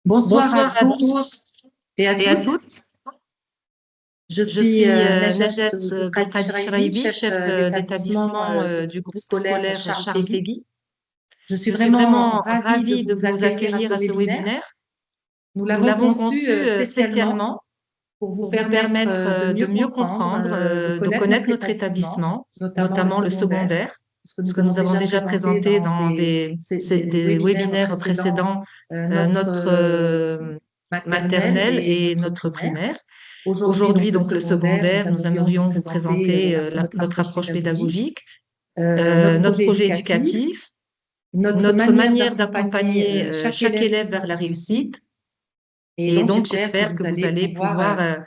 Bonsoir à Bonsoir à tous tous et à et à toutes. toutes. Je Je suis suis Najat Najat Boukradi Boukradi Shraïbi, Shraibi, chef chef d'établissement d'établissement du du groupe groupe scolaire scolaire Charles Charles Péguy. Péguy. Je suis Je suis vraiment vraiment ravie de ravie de vous vous accueillir à accueillir ce à ce webinaire. webinaire. Nous Nous l'avons l'avons conçu conçu spécialement spécialement pour vous pour vous permettre permettre de de mieux mieux comprendre, comprendre, de de connaître connaître notre notre établissement, établissement, notamment le notamment le secondaire, secondaire, ce que ce nous que avons nous avons déjà déjà présenté présenté dans dans des des webinaires webinaires précédents, précédents, notre notre maternelle maternelle et et notre notre primaire. primaire. Aujourd'hui, Aujourd'hui, donc le donc le secondaire, nous secondaire, nous aimerions vous aimerions vous présenter présenter notre notre approche approche pédagogique, pédagogique, notre notre projet projet éducatif, éducatif, notre notre manière manière d'accompagner d'accompagner chaque chaque élève élève vers vers la la réussite. réussite. Et Et donc, donc, j'espère que j'espère que vous vous allez allez pouvoir pouvoir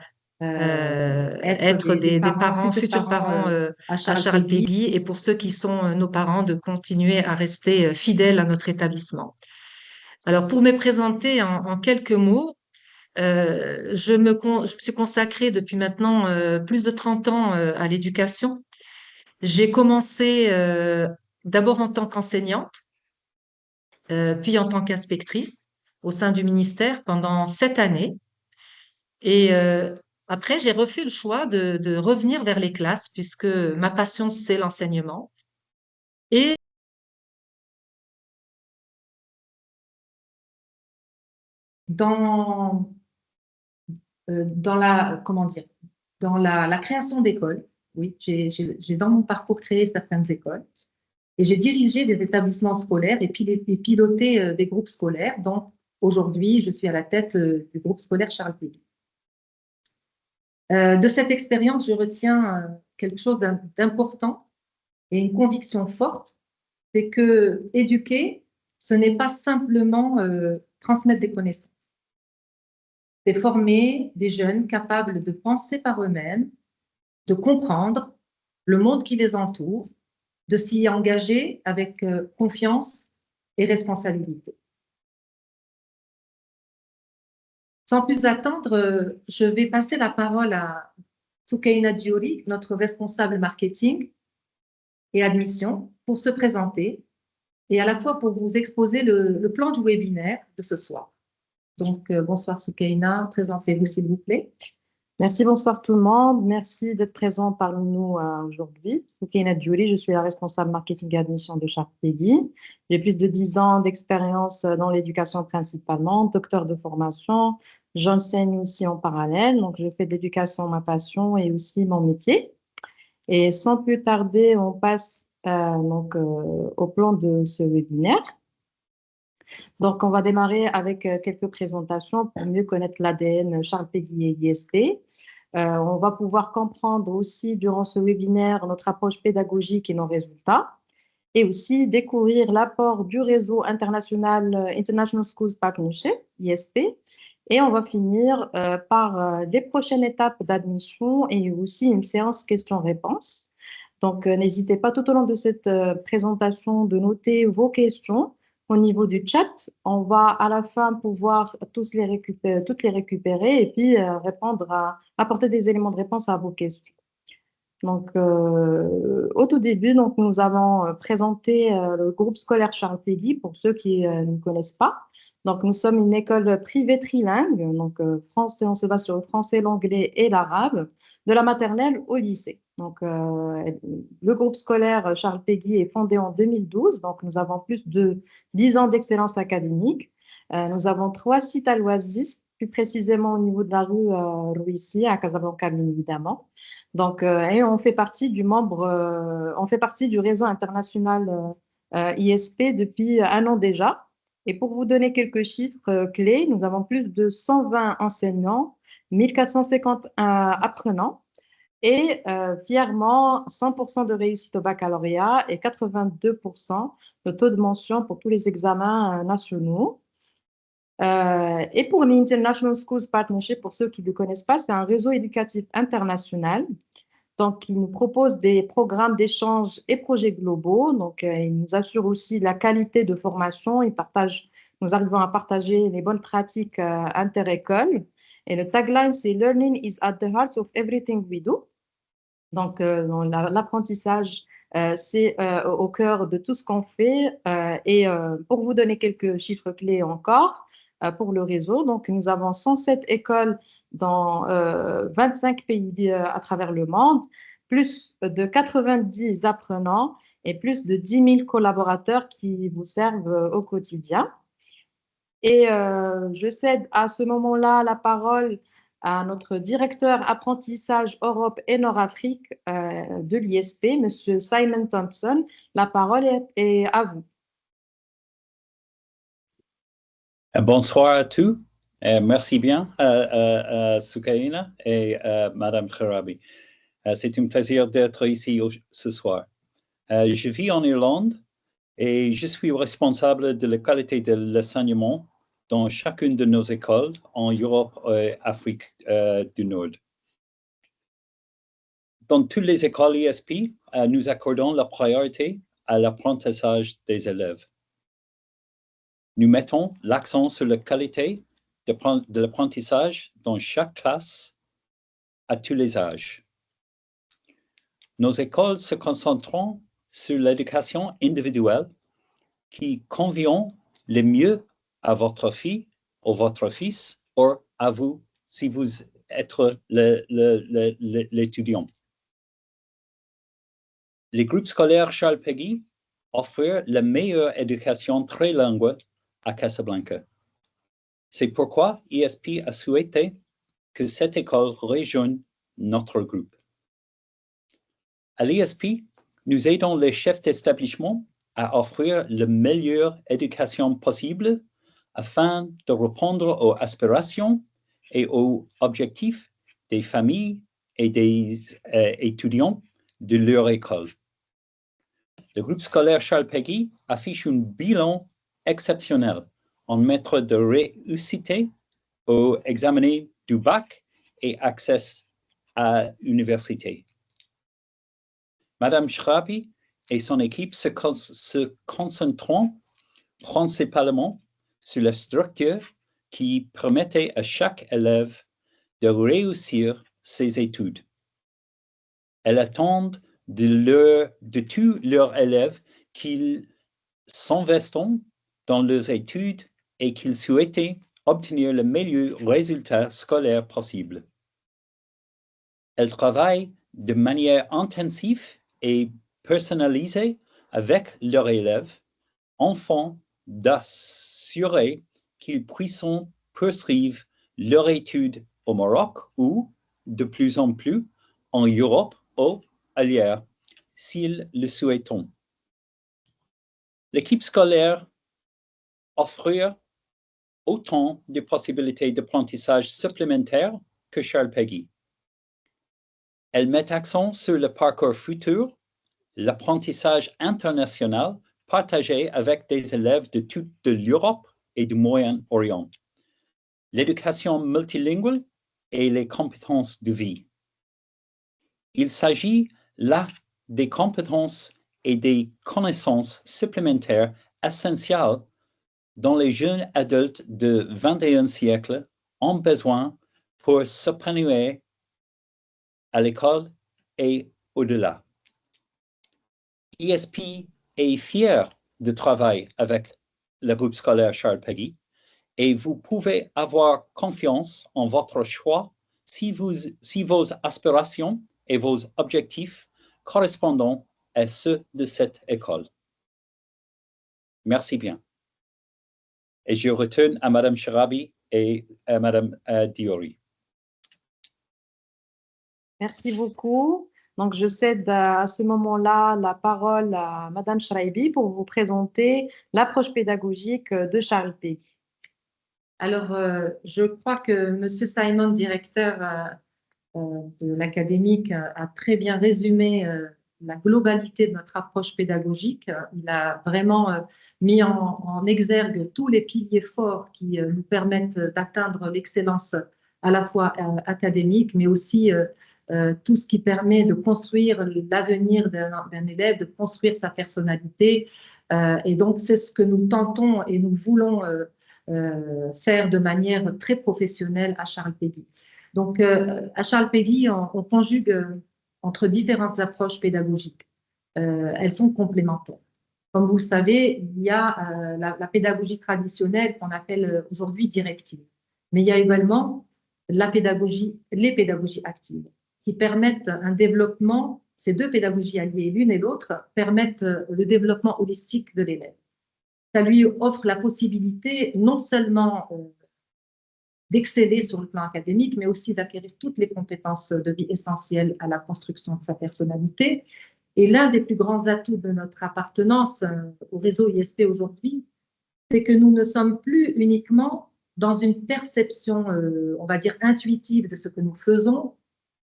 être être des parents, futurs futurs parents parents à à Charles Charles Péguy. Péguy, et pour ceux qui sont nos parents, de continuer à rester fidèles à notre établissement. Alors, pour me présenter en quelques mots, je me suis consacrée depuis maintenant plus de 30 ans à l'éducation. J'ai commencé d'abord en tant qu'enseignante, puis en tant qu'inspectrice au sein du ministère pendant 7 années. Et après, j'ai refait le choix de revenir vers les classes puisque ma passion, c'est l'enseignement. Et Dans, dans la, comment dire, dans la création d'écoles, oui, j'ai dans mon parcours créé certaines écoles et j'ai dirigé des établissements scolaires et piloté des groupes scolaires. Donc, aujourd'hui, je suis à la tête du groupe scolaire Charles Péguy. De cette expérience, je retiens quelque chose d'important et une conviction forte, c'est que éduquer, ce n'est pas simplement transmettre des connaissances. C'est former des jeunes capables de penser par eux-mêmes, de comprendre le monde qui les entoure, de s'y engager avec confiance et responsabilité. Sans plus attendre, je vais passer la parole à Soukaina Diori, notre responsable marketing et admission, pour se présenter et à la fois pour vous exposer le plan du webinaire de ce soir. Donc, bonsoir Soukaina, présentez-vous s'il vous plaît. Merci, bonsoir tout le monde. Merci d'être présent parmi nous aujourd'hui. Soukaina Djouli, je suis la responsable marketing et admission de Charles Péguy. J'ai plus de 10 ans d'expérience dans l'éducation principalement, docteur de formation. J'enseigne aussi en parallèle, donc je fais de l'éducation ma passion et aussi mon métier. Et sans plus tarder, on passe au plan de ce webinaire. Donc, on va démarrer avec quelques présentations pour mieux connaître l'ADN Charles Péguy et ISP. On va pouvoir comprendre aussi durant ce webinaire notre approche pédagogique et nos résultats, et aussi découvrir l'apport du réseau international International Schools Partnership, ISP. Et on va finir par les prochaines étapes d'admission et aussi une séance questions-réponses. Donc, n'hésitez pas tout au long de cette présentation de noter vos questions au niveau du chat. On va à la fin pouvoir toutes les récupérer et puis apporter des éléments de réponse à vos questions. Donc, au tout début, donc, nous avons présenté le groupe scolaire Charles Péguy pour ceux qui ne connaissent pas. Donc, nous sommes une école privée trilingue, donc français, on se base sur le français, l'anglais et l'arabe, de la maternelle au lycée. Donc, le groupe scolaire Charles Péguy est fondé en 2012, donc nous avons plus de 10 ans d'excellence académique. Nous avons 3 sites à l'Oasis, plus précisément au niveau de la rue Rouissi, à Casablanca, bien évidemment. Donc, et on fait partie du réseau international ISP depuis un an déjà. Et pour vous donner quelques chiffres clés, nous avons plus de 120 enseignants, 1450 apprenants et fièrement 100% de réussite au baccalauréat et 82% de taux de mention pour tous les examens nationaux. Et pour l'International Schools Partnership, pour ceux qui ne le connaissent pas, c'est un réseau éducatif international. Donc, il nous propose des programmes d'échange et projets globaux. Donc, il nous assure aussi la qualité de formation. Nous arrivons à partager les bonnes pratiques inter-écoles. Et le tagline, c'est Learning is at the heart of everything we do. Donc, l'apprentissage, c'est au cœur de tout ce qu'on fait. Et pour vous donner quelques chiffres clés encore, pour le réseau. Donc, nous avons 107 écoles dans 25 pays à travers le monde, plus de 90 apprenants et plus de 10 000 collaborateurs qui vous servent au quotidien. Et je cède à ce moment-là la parole à notre directeur apprentissage Europe et Nord-Afrique de l'ISP, M. Simon Thompson. La parole est à vous. Bonsoir à tous. Merci bien, Soukaina et Madame Kharabi. C'est un plaisir d'être ici ce soir. Je vis en Irlande et je suis responsable de la qualité de l'enseignement dans chacune de nos écoles en Europe et Afrique du Nord. Dans toutes les écoles ISP, nous accordons la priorité à l'apprentissage des élèves. Nous mettons l'accent sur la qualité de l'apprentissage dans chaque classe à tous les âges. Nos écoles se concentrent sur l'éducation individuelle qui convient le mieux à votre fille ou votre fils ou à vous si vous êtes l'étudiant. Les groupes scolaires Charles Péguy offrent la meilleure éducation trilingue à Casablanca. C'est pourquoi ISP a souhaité que cette école rejoigne notre groupe. À l'ISP, nous aidons les chefs d'établissement à offrir la meilleure éducation possible afin de répondre aux aspirations et aux objectifs des familles et des étudiants de leur école. Le groupe scolaire Charles Péguy affiche un bilan exceptionnel en matière de réussite aux examens du bac et accès à l'université. Madame Schrabi et son équipe se concentrent principalement sur la structure qui permettait à chaque élève de réussir ses études. Elles attendent de tous leurs élèves qu'ils s'investissent dans leurs études et qu'ils souhaitent obtenir le meilleur résultat scolaire possible. Elles travaillent de manière intensive et personnalisée avec leurs élèves, afin d'assurer qu'ils puissent poursuivre leur étude au Maroc ou, de plus en plus, en Europe ou ailleurs, s'ils le souhaitent. L'équipe scolaire offre autant de possibilités d'apprentissage supplémentaires que Charles Péguy. Elle met accent sur le parcours futur, l'apprentissage international partagé avec des élèves de toute l'Europe et du Moyen-Orient, l'éducation multilingue et les compétences de vie. Il s'agit là des compétences et des connaissances supplémentaires essentielles dont les jeunes adultes du XXIe siècle ont besoin pour s'épanouir à l'école et au-delà. ISP est fier de travailler avec le groupe scolaire Charles Péguy et vous pouvez avoir confiance en votre choix si vos aspirations et vos objectifs correspondent à ceux de cette école. Merci bien. Et je retourne à Madame Charabi et à Madame Diori. Merci beaucoup. Donc, je cède à ce moment-là la parole à Madame Shraibi pour vous présenter l'approche pédagogique de Charles Péguy. Alors, je crois que Monsieur Simon, directeur de l'académique, a très bien résumé la globalité de notre approche pédagogique. Il a vraiment mis en exergue tous les piliers forts qui nous permettent d'atteindre l'excellence à la fois académique, mais aussi tout ce qui permet de construire l'avenir d'un élève, de construire sa personnalité. Et donc, c'est ce que nous tentons et nous voulons faire de manière très professionnelle à Charles Péguy. Donc, à Charles Péguy, on conjugue entre différentes approches pédagogiques. Elles sont complémentaires. Comme vous le savez, il y a la pédagogie traditionnelle qu'on appelle aujourd'hui directive. Mais il y a également les pédagogies actives, qui permettent un développement, ces deux pédagogies alliées l'une et l'autre, permettent le développement holistique de l'élève. Ça lui offre la possibilité non seulement d'exceller sur le plan académique, mais aussi d'acquérir toutes les compétences de vie essentielles à la construction de sa personnalité. Et l'un des plus grands atouts de notre appartenance au réseau ISP aujourd'hui, c'est que nous ne sommes plus uniquement dans une perception, on va dire, intuitive de ce que nous faisons,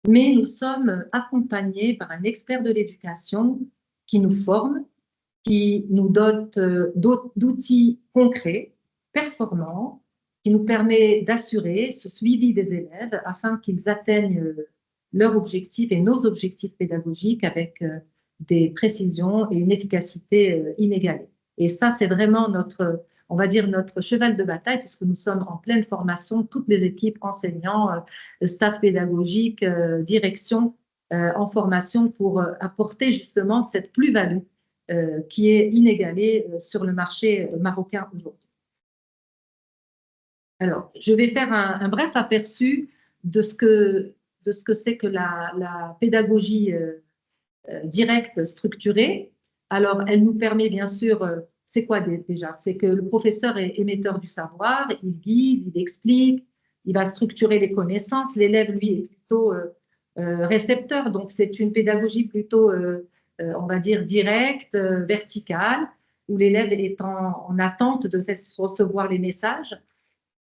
mais nous sommes accompagnés par un expert de l'éducation qui nous forme, qui nous dote d'outils concrets, performants, qui nous permet d'assurer ce suivi des élèves afin qu'ils atteignent leurs objectifs et nos objectifs pédagogiques avec des précisions et une efficacité inégalée. Et ça, c'est vraiment notre, on va dire, notre cheval de bataille, puisque nous sommes en pleine formation, toutes les équipes, enseignants, staff pédagogique, direction, en formation pour apporter justement cette plus-value qui est inégalée sur le marché marocain aujourd'hui. Alors, je vais faire un bref aperçu de ce que c'est que la pédagogie directe structurée. Alors, elle nous permet bien sûr, c'est quoi déjà? C'est que le professeur est émetteur du savoir, il guide, il explique, il va structurer les connaissances. L'élève, lui, est plutôt récepteur, donc c'est une pédagogie plutôt, on va dire, directe, verticale, où l'élève est en attente de recevoir les messages.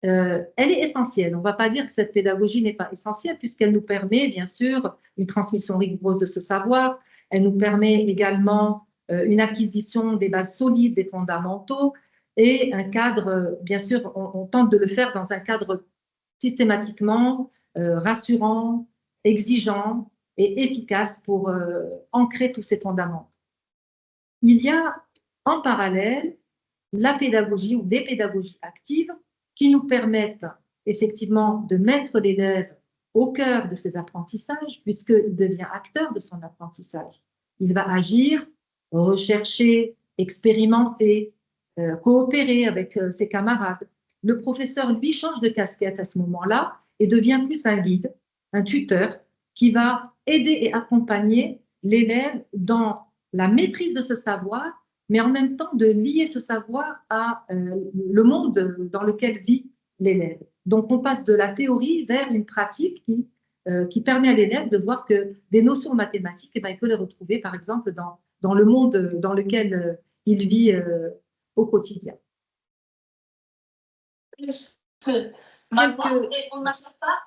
Elle est essentielle. On ne va pas dire que cette pédagogie n'est pas essentielle puisqu'elle nous permet, bien sûr, une transmission rigoureuse de ce savoir. Elle nous permet également une acquisition des bases solides, des fondamentaux et un cadre, bien sûr, on tente de le faire dans un cadre systématiquement rassurant, exigeant et efficace pour ancrer tous ces fondamentaux. Il y a en parallèle la pédagogie ou des pédagogies actives qui nous permettent effectivement de mettre l'élève au cœur de ses apprentissages puisqu'il devient acteur de son apprentissage. Il va agir, rechercher, expérimenter, coopérer avec ses camarades. Le professeur, lui, change de casquette à ce moment-là et devient plus un guide, un tuteur qui va aider et accompagner l'élève dans la maîtrise de ce savoir, mais en même temps de lier ce savoir à le monde dans lequel vit l'élève. Donc, on passe de la théorie vers une pratique qui permet à l'élève de voir que des notions mathématiques, il peut les retrouver, par exemple, dans le monde dans lequel il vit au quotidien. Plus que Marois et on n'a pas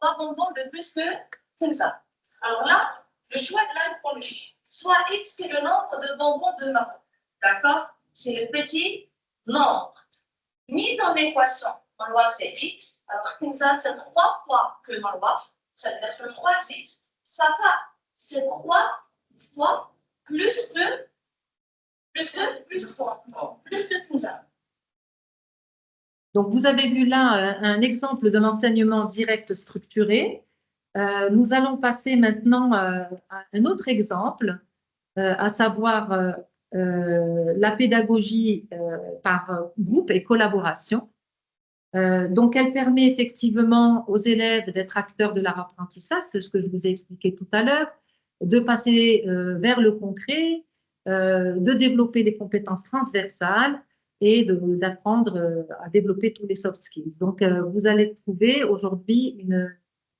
3 bonbons de plus que ça. Alors là, le choix de la pour lui. Soit X, c'est le nombre de bonbons de Marois. D'accord? C'est le petit nombre. Mis en équation, Marois c'est X, alors que ça, c'est 3 fois que Marois, ça veut dire c'est 3X. Ça va, c'est 3 fois plus que ça. Donc, vous avez vu là un exemple de l'enseignement direct structuré. Nous allons passer maintenant à un autre exemple, à savoir la pédagogie par groupe et collaboration. Donc, elle permet effectivement aux élèves d'être acteurs de leur apprentissage, c'est ce que je vous ai expliqué tout à l'heure, de passer vers le concret, de développer des compétences transversales et d'apprendre à développer tous les soft skills. Donc, vous allez trouver aujourd'hui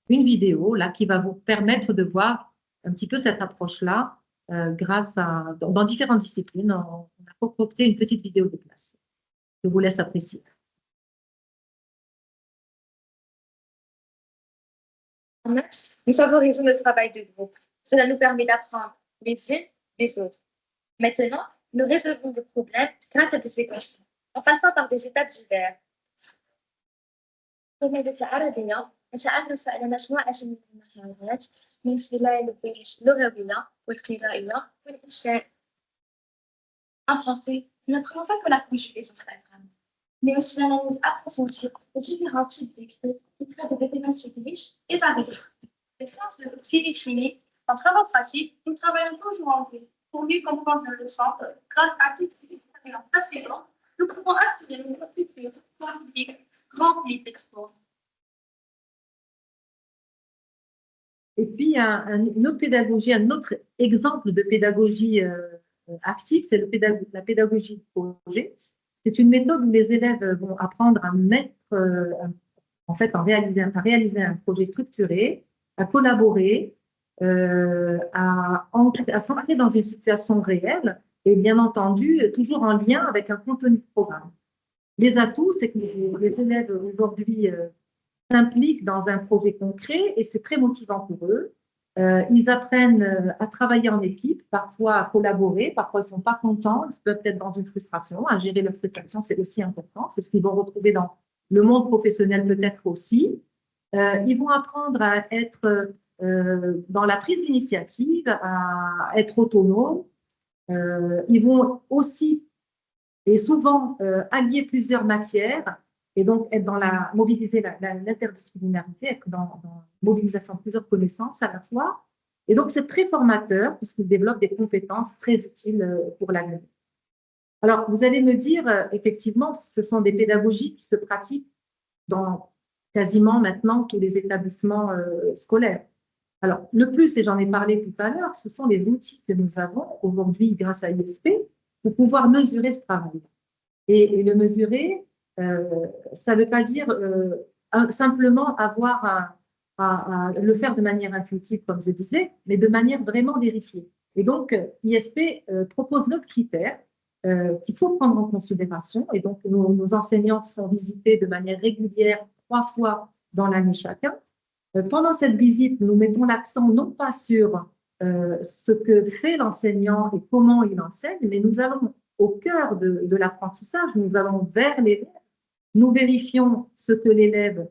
une vidéo là, qui va vous permettre de voir un petit peu cette approche-là grâce à, dans différentes disciplines. On a concocté une petite vidéo de classe. Je vous laisse apprécier. Nous favorisons le travail de groupe. Cela nous permet d'apprendre les unes des autres. Maintenant, nous résolvons des problèmes grâce à des équations, en passant par des étapes diverses. في المادة العربية نتعرف على مجموعة من المهارات من خلال الدروس اللغوية والقرائية والإنشاء. En français, nous n'apprenons pas que la conjugaison grammaire, mais aussi l'analyse approfondie des différents types d'écrits qui traitent des thématiques riches et variées. Les traces de notre vie définie, en travaux pratiques, nous travaillons toujours en groupe Pour mieux comprendre le leçon, grâce à toutes les expériences précédentes, nous pouvons assurer une future scientifique remplie d'exploits. Et puis, il y a une autre pédagogie, un autre exemple de pédagogie active, c'est la pédagogie de projet. C'est une méthode où les élèves vont apprendre à réaliser un projet structuré, à collaborer, à s'ancrer dans une situation réelle et bien entendu, toujours en lien avec un contenu de programme. Les atouts, c'est que les élèves aujourd'hui s'impliquent dans un projet concret et c'est très motivant pour eux. Ils apprennent à travailler en équipe, parfois à collaborer, parfois ils ne sont pas contents, ils peuvent être dans une frustration. À gérer leur frustration, c'est aussi important. C'est ce qu'ils vont retrouver dans le monde professionnel peut-être aussi. Ils vont apprendre à être dans la prise d'initiative, à être autonomes. Ils vont aussi et souvent allier plusieurs matières et donc être dans mobiliser l'interdisciplinarité, être dans la mobilisation de plusieurs connaissances à la fois. Et donc, c'est très formateur puisqu'il développe des compétences très utiles pour l'avenir. Alors, vous allez me dire, effectivement, ce sont des pédagogies qui se pratiquent dans quasiment maintenant tous les établissements scolaires. Alors, le plus, et j'en ai parlé tout à l'heure, ce sont les outils que nous avons aujourd'hui grâce à ISP pour pouvoir mesurer ce travail. Et le mesurer, ça ne veut pas dire simplement avoir à le faire de manière intuitive, comme je disais, mais de manière vraiment vérifiée. Et donc, ISP propose 9 critères qu'il faut prendre en considération. Et donc, nos enseignants sont visités de manière régulière 3 fois dans l'année chacun. Pendant cette visite, nous mettons l'accent non pas sur ce que fait l'enseignant et comment il enseigne, mais nous allons au cœur de l'apprentissage, nous allons vers l'élève, nous vérifions ce que l'élève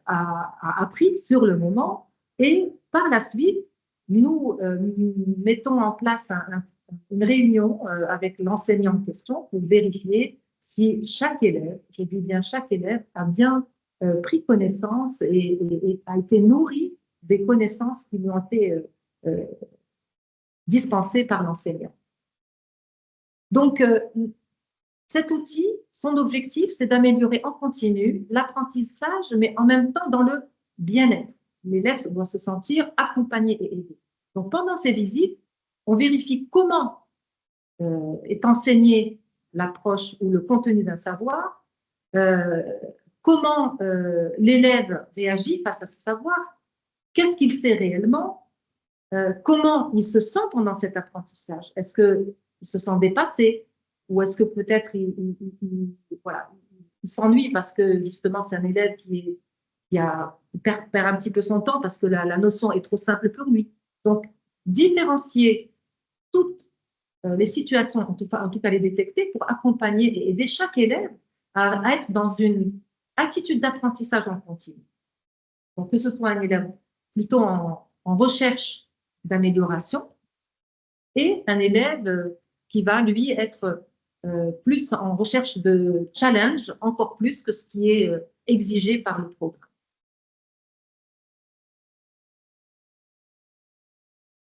a appris sur le moment et par la suite, nous mettons en place une réunion avec l'enseignant en question pour vérifier si chaque élève, je dis bien chaque élève, a bien pris connaissance et a été nourri des connaissances qui lui ont été dispensées par l'enseignant. Donc, cet outil, son objectif, c'est d'améliorer en continu l'apprentissage, mais en même temps dans le bien-être. L'élève doit se sentir accompagné et aidé. Donc, pendant ces visites, on vérifie comment est enseignée l'approche ou le contenu d'un savoir, comment l'élève réagit face à ce savoir, qu'est-ce qu'il sait réellement, comment il se sent pendant cet apprentissage. Est-ce qu'il se sent dépassé ou est-ce que peut-être il s'ennuie parce que justement c'est un élève qui perd un petit peu son temps parce que la notion est trop simple pour lui. Donc, différencier toutes les situations, en tout cas les détecter pour accompagner et aider chaque élève à être dans une attitude d'apprentissage en continu. Donc, que ce soit un élève plutôt en recherche d'amélioration et un élève qui va, lui, être plus en recherche de challenge, encore plus que ce qui est exigé par le programme.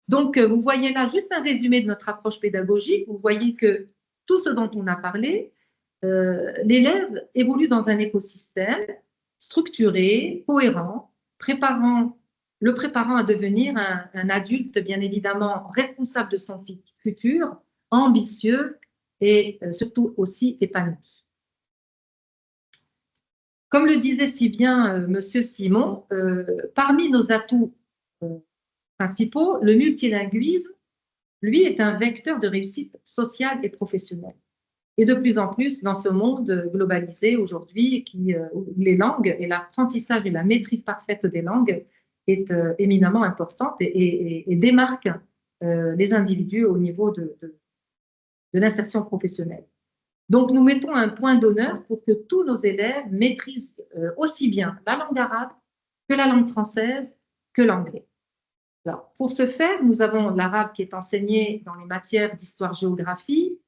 Donc, vous voyez là juste un résumé de notre approche pédagogique. Vous voyez que tout ce dont on a parlé, l'élève évolue dans un écosystème structuré, cohérent, le préparant à devenir un adulte, bien évidemment, responsable de son futur, ambitieux et surtout aussi épanoui. Comme le disait si bien Monsieur Simon, parmi nos atouts principaux, le multilinguisme, lui, est un vecteur de réussite sociale et professionnelle. Et de plus en plus, dans ce monde globalisé aujourd'hui, où les langues et l'apprentissage et la maîtrise parfaite des langues est éminemment importante et démarque les individus au niveau de l'insertion professionnelle. Donc, nous mettons un point d'honneur pour que tous nos élèves maîtrisent aussi bien la langue arabe que la langue française que l'anglais. Alors, pour ce faire, nous avons l'arabe qui est enseigné dans les matières d'histoire-géographie,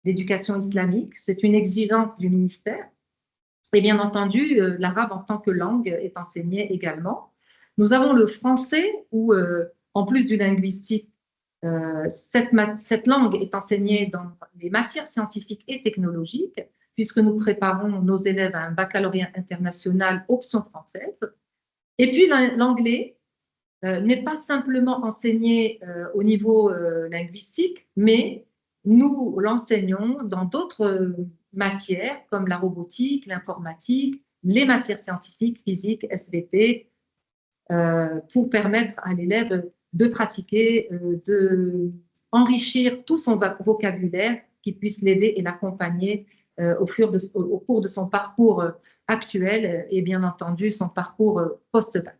d'éducation islamique. C'est une exigence du ministère. Et bien entendu, l'arabe en tant que langue est enseigné également. Nous avons le français où, en plus du linguistique, Cette langue est enseignée dans les matières scientifiques et technologiques, puisque nous préparons nos élèves à un baccalauréat international option française. Et puis l'anglais n'est pas simplement enseigné au niveau linguistique, mais nous l'enseignons dans d'autres matières comme la robotique, l'informatique, les matières scientifiques, physique, SVT, pour permettre à l'élève de pratiquer, d'enrichir tout son vocabulaire qui puisse l'aider et l'accompagner au cours de son parcours actuel et bien entendu son parcours post-bac.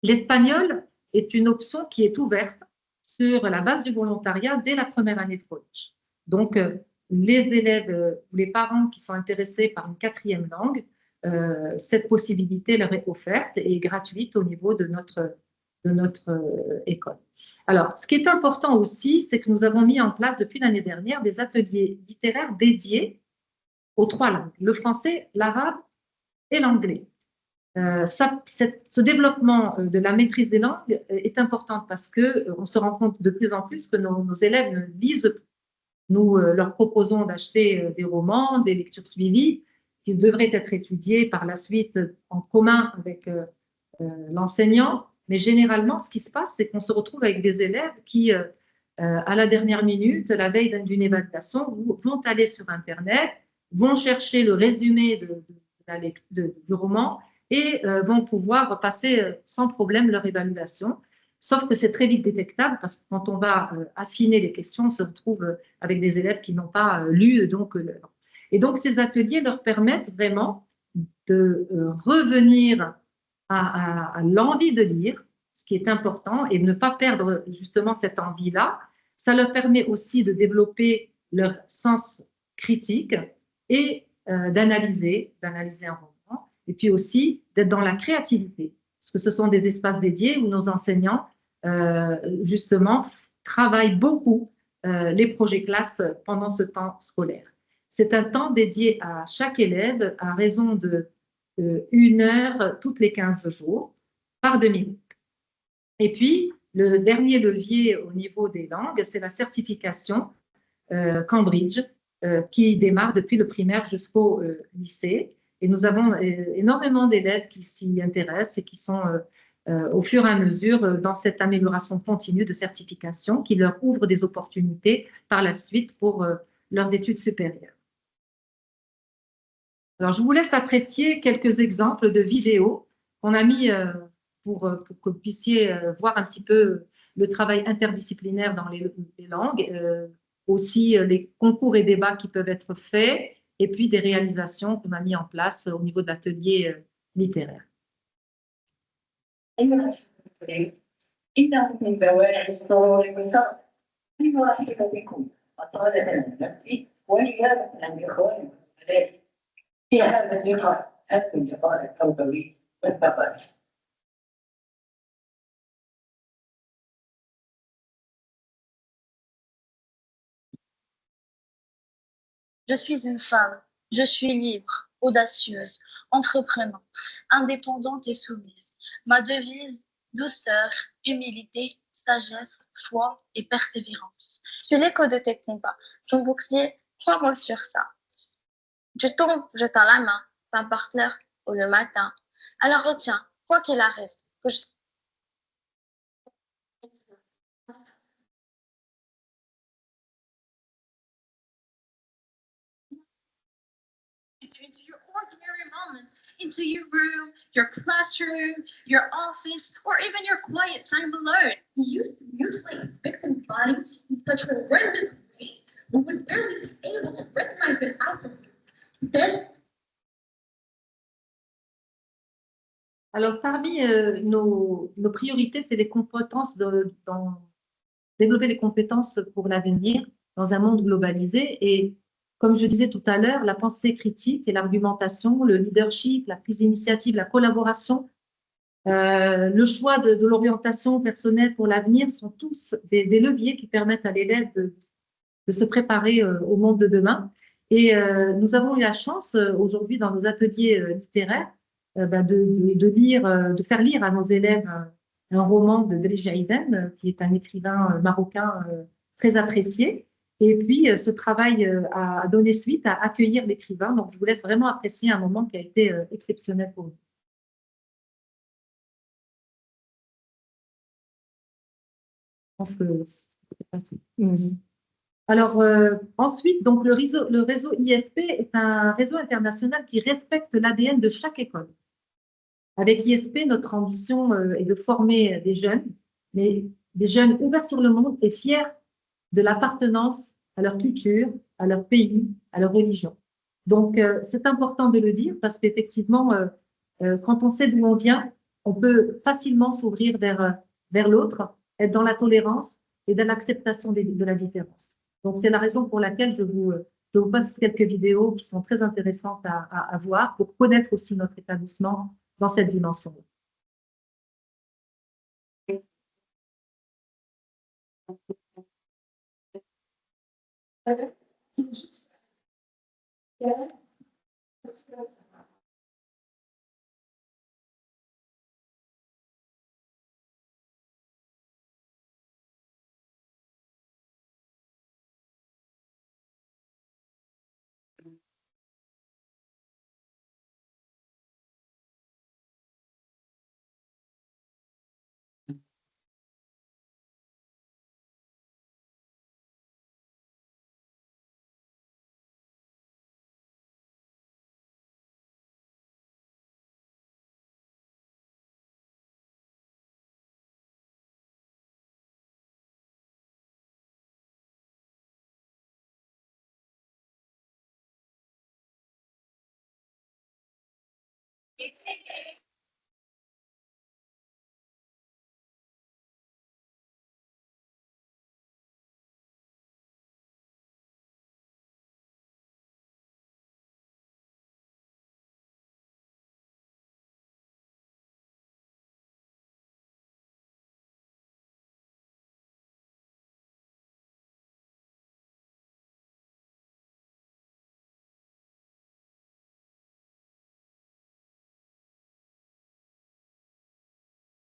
L'espagnol est une option qui est ouverte sur la base du volontariat dès la première année de collège. Donc, les élèves ou les parents qui sont intéressés par une 4e langue, cette possibilité leur est offerte et gratuite au niveau de notre école. Alors, ce qui est important aussi, c'est que nous avons mis en place depuis l'année dernière des ateliers littéraires dédiés aux 3 langues, le français, l'arabe et l'anglais. Ce développement de la maîtrise des langues est important parce qu'on se rend compte de plus en plus que nos élèves ne lisent plus. Nous leur proposons d'acheter des romans, des lectures suivies qui devraient être étudiées par la suite en commun avec l'enseignant. Mais généralement, ce qui se passe, c'est qu'on se retrouve avec des élèves qui, à la dernière minute, la veille d'une évaluation, vont aller sur Internet, vont chercher le résumé du roman et vont pouvoir passer sans problème leur évaluation. Sauf que c'est très vite détectable parce que quand on va affiner les questions, on se retrouve avec des élèves qui n'ont pas lu l'œuvre. Et donc, ces ateliers leur permettent vraiment de revenir à l'envie de lire, ce qui est important, et ne pas perdre justement cette envie-là. Ça leur permet aussi de développer leur sens critique et d'analyser un roman, et puis aussi d'être dans la créativité, parce que ce sont des espaces dédiés où nos enseignants, justement, travaillent beaucoup les projets classes pendant ce temps scolaire. C'est un temps dédié à chaque élève à raison de 1 heure toutes les 15 jours par demi-minute. Et puis, le dernier levier au niveau des langues, c'est la certification Cambridge qui démarre depuis le primaire jusqu'au lycée. Et nous avons énormément d'élèves qui s'y intéressent et qui sont au fur et à mesure dans cette amélioration continue de certification qui leur ouvre des opportunités par la suite pour leurs études supérieures. Alors, je vous laisse apprécier quelques exemples de vidéos qu'on a mis pour que vous puissiez voir un petit peu le travail interdisciplinaire dans les langues, aussi les concours et débats qui peuvent être faits, et puis des réalisations qu'on a mis en place au niveau d'ateliers littéraires. Je suis une femme, je suis libre, audacieuse, entreprenante, indépendante et soumise. Ma devise, douceur, humilité, sagesse, foi et persévérance. Je suis l'écho de tes combats, ton bouclier, crois-moi sur ça. Je tombe, je tends la main, peu importe l'heure ou le matin. Alors retiens, quoi qu'il arrive, que je... Into your ordinary moments, into your room, your classroom, your office, or even your quiet time alone. You used to mutilate victim body in such horrendous way, we would barely be able to recognize it out of you. Then, alors, parmi nos priorités, c'est les compétences développer les compétences pour l'avenir dans un monde globalisé. Et comme je disais tout à l'heure, la pensée critique et l'argumentation, le leadership, la prise d'initiative, la collaboration, le choix de l'orientation personnelle pour l'avenir sont tous des leviers qui permettent à l'élève de se préparer au monde de demain. Et nous avons eu la chance aujourd'hui dans nos ateliers littéraires de faire lire à nos élèves un roman de Driss Jaïden, qui est un écrivain marocain très apprécié. Et puis, ce travail a donné suite à accueillir l'écrivain. Donc, je vous laisse vraiment apprécier un moment qui a été exceptionnel pour nous. Je pense que c'est facile. Alors, ensuite, donc, le réseau ISP est un réseau international qui respecte l'ADN de chaque école. Avec ISP, notre ambition est de former des jeunes, mais des jeunes ouverts sur le monde et fiers de l'appartenance à leur culture, à leur pays, à leur religion. Donc, c'est important de le dire parce qu'effectivement, quand on sait d'où on vient, on peut facilement s'ouvrir vers l'autre, être dans la tolérance et dans l'acceptation de la différence. Donc, c'est la raison pour laquelle je vous passe quelques vidéos qui sont très intéressantes à voir pour connaître aussi notre établissement dans cette dimension.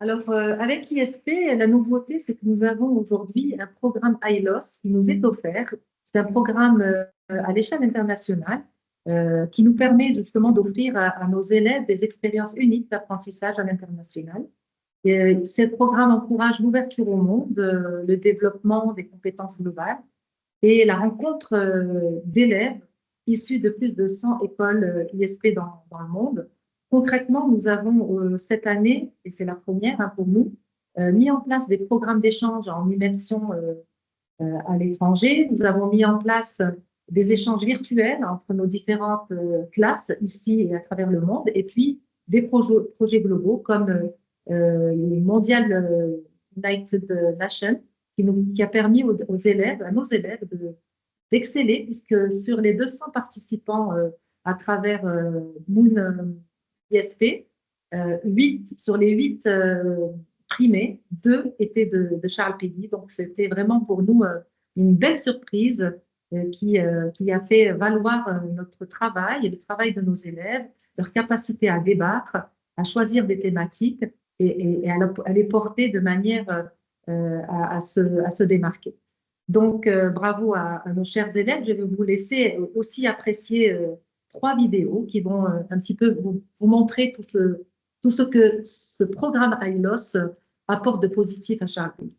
Alors, avec l'ISP, la nouveauté, c'est que nous avons aujourd'hui un programme ILOS qui nous est offert. C'est un programme à l'échelle internationale qui nous permet justement d'offrir à nos élèves des expériences uniques d'apprentissage à l'international. Ce programme encourage l'ouverture au monde, le développement des compétences globales et la rencontre d'élèves issus de plus de 100 écoles ISP dans le monde. Concrètement, nous avons cette année, et c'est la première pour nous, mis en place des programmes d'échange en immersion à l'étranger. Nous avons mis en place des échanges virtuels entre nos différentes classes ici et à travers le monde, et puis des projets globaux comme le Mondial United Nations, qui a permis à nos élèves d'exceller, puisque sur les 200 participants à travers Moon ISP, 8 sur les 8 primés, 2 étaient de Charles Péguy. Donc, c'était vraiment pour nous une belle surprise qui a fait valoir notre travail et le travail de nos élèves, leur capacité à débattre, à choisir des thématiques et à les porter de manière à se démarquer. Donc, bravo à nos chers élèves. Je vais vous laisser aussi apprécier 3 vidéos qui vont un petit peu vous montrer tout ce que ce programme ILOS apporte de positif à Charles Péguy.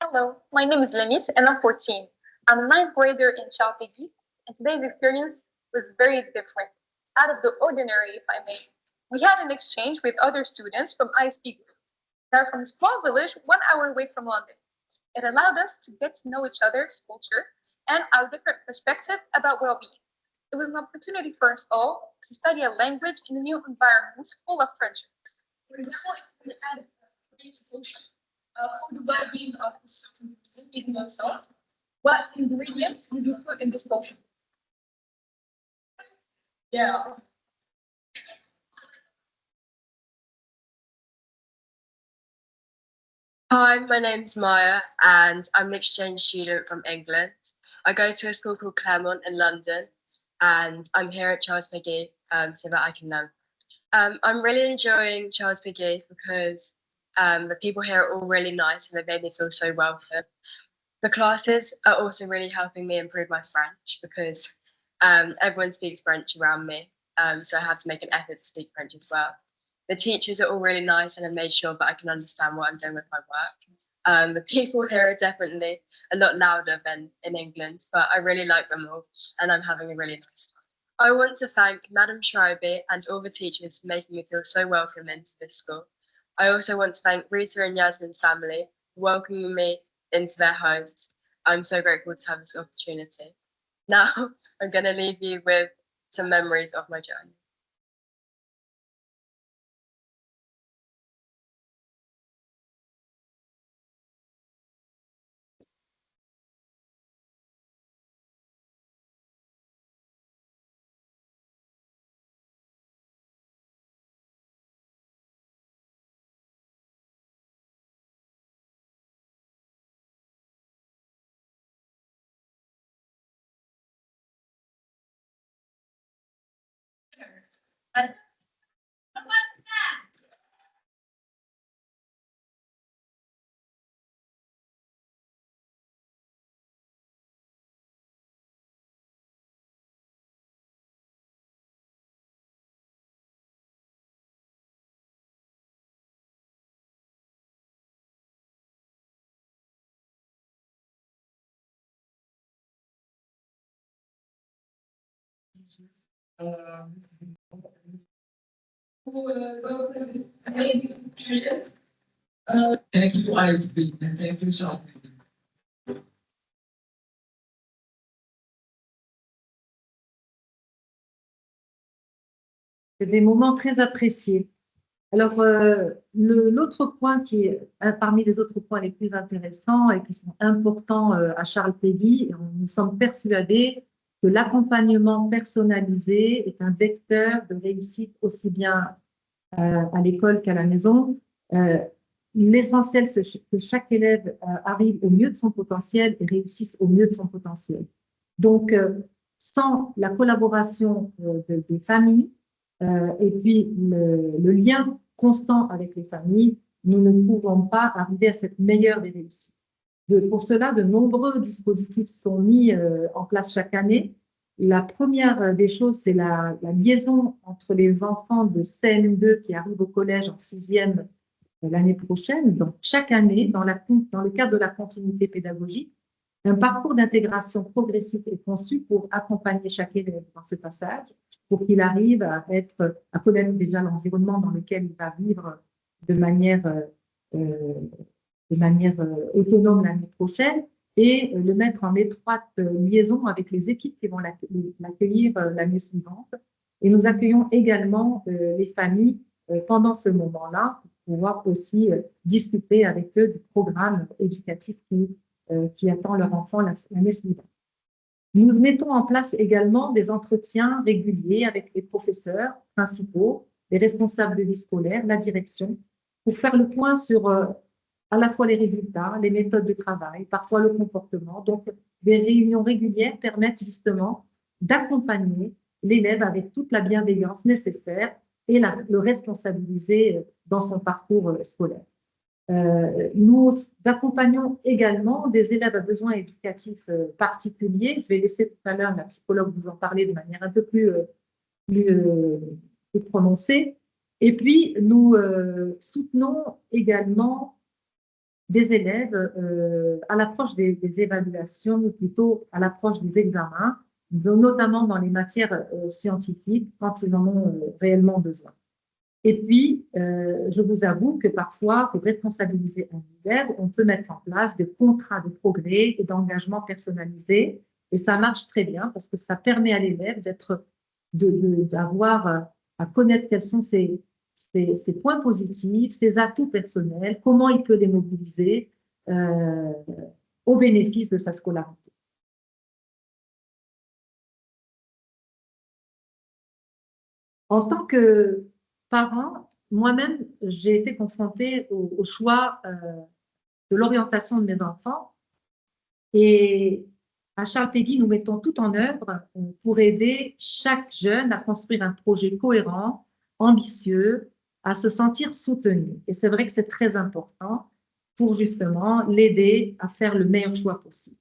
Hello, my name is Lemis and I'm 14. I'm a 9th grader in Charles Péguy, and today's experience was very different, out of the ordinary, if I may. We had an exchange with other students from ISP group. They're from a small village 1 hour away from London. It allowed us to get to know each other's culture and our different perspective about well-being. It was an opportunity for us all to study a language in a new environment full of friendships. For example, if we add a function for the well-being of a certain person, even yourself, what ingredients would you put in this potion? Yeah. Hi, my name's Maya and I'm an exchange student from England. I go to a school called Claremont in London and I'm here at Charles Péguy so that I can learn I'm really enjoying Charles Piggy because the people here are all really nice and they made me feel so welcome. The classes are also really helping me improve my French because everyone speaks French around me, so I have to make an effort to speak French as well. The teachers are all really nice and have made sure that I can understand what I'm doing with my work. The people here are definitely a lot louder than in England, but I really like them all and I'm having a really nice time. I want to thank Madam Schreiber and all the teachers for making me feel so welcome into this school. I also want to thank Rita and Yasmin's family for welcoming me into their homes. I'm so grateful to have this opportunity. Now, I'm going to leave you with some memories of my journey. Amazing experience. Thank you, ISB, and thank you, Sean. C'est des moments très appréciés. Alors, l'autre point qui est parmi les autres points les plus intéressants et qui sont importants à Charles Péguy, nous sommes persuadés que l'accompagnement personnalisé est un vecteur de réussite aussi bien à l'école qu'à la maison. L'essentiel, c'est que chaque élève arrive au mieux de son potentiel et réussisse au mieux de son potentiel. Donc, sans la collaboration des familles, et puis le lien constant avec les familles, nous ne pouvons pas arriver à cette meilleure des réussites. Pour cela, de nombreux dispositifs sont mis en place chaque année. La première des choses, c'est la liaison entre les enfants de CM2 qui arrivent au collège en 6e l'année prochaine. Donc, chaque année, dans le cadre de la continuité pédagogique, un parcours d'intégration progressive est conçu pour accompagner chaque élève dans ce passage, pour qu'il arrive à connaître déjà l'environnement dans lequel il va vivre de manière autonome l'année prochaine et le mettre en étroite liaison avec les équipes qui vont l'accueillir l'année suivante. Et nous accueillons également les familles pendant ce moment-là pour pouvoir aussi discuter avec eux du programme éducatif qui attend leur enfant l'année suivante. Nous mettons en place également des entretiens réguliers avec les professeurs principaux, les responsables de vie scolaire, la direction, pour faire le point sur à la fois les résultats, les méthodes de travail, parfois le comportement. Donc, des réunions régulières permettent justement d'accompagner l'élève avec toute la bienveillance nécessaire et le responsabiliser dans son parcours scolaire. Nous accompagnons également des élèves à besoins éducatifs particuliers. Je vais laisser tout à l'heure la psychologue vous en parler de manière un peu plus prononcée. Et puis, nous soutenons également des élèves à l'approche des évaluations, ou plutôt à l'approche des examens, notamment dans les matières scientifiques, quand ils en ont réellement besoin. Et puis, je vous avoue que parfois, pour responsabiliser un élève, on peut mettre en place des contrats de progrès et d'engagement personnalisés. Et ça marche très bien parce que ça permet à l'élève d'avoir à connaître quels sont ses points positifs, ses atouts personnels, comment il peut les mobiliser au bénéfice de sa scolarité. En tant que parent, moi-même, j'ai été confrontée au choix de l'orientation de mes enfants. Et à Charles Péguy, nous mettons tout en œuvre pour aider chaque jeune à construire un projet cohérent ambitieux, à se sentir soutenu. Et c'est vrai que c'est très important pour justement l'aider à faire le meilleur choix possible.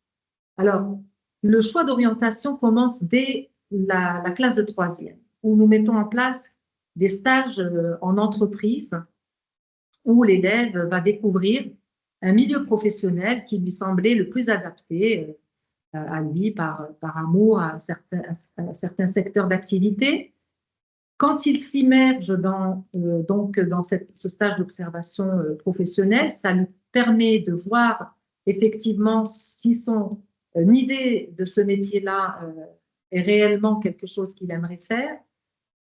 Alors, le choix d'orientation commence dès la classe de troisième, où nous mettons en place des stages en entreprise, où l'élève va découvrir un milieu professionnel qui lui semblait le plus adapté à lui par amour à certains secteurs d'activité. Quand il s'immerge dans ce stage d'observation professionnelle, ça lui permet de voir effectivement si son idée de ce métier-là est réellement quelque chose qu'il aimerait faire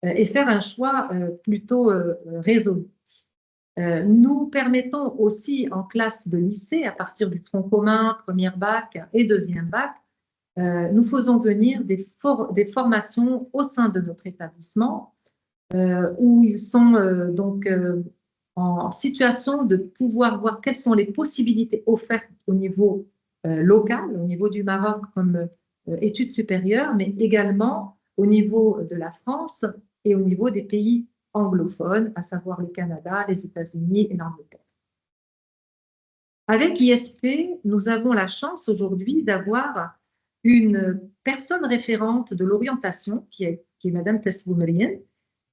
et faire un choix plutôt résolu. Nous permettons aussi en classe de lycée, à partir du tronc commun, première bac et deuxième bac, nous faisons venir des formations au sein de notre établissement où ils sont en situation de pouvoir voir quelles sont les possibilités offertes au niveau local, au niveau du Maroc comme études supérieures, mais également au niveau de la France et au niveau des pays anglophones, à savoir le Canada, les États-Unis et l'Angleterre. Avec ISP, nous avons la chance aujourd'hui d'avoir une personne référente de l'orientation, qui est Madame Tesboumrien,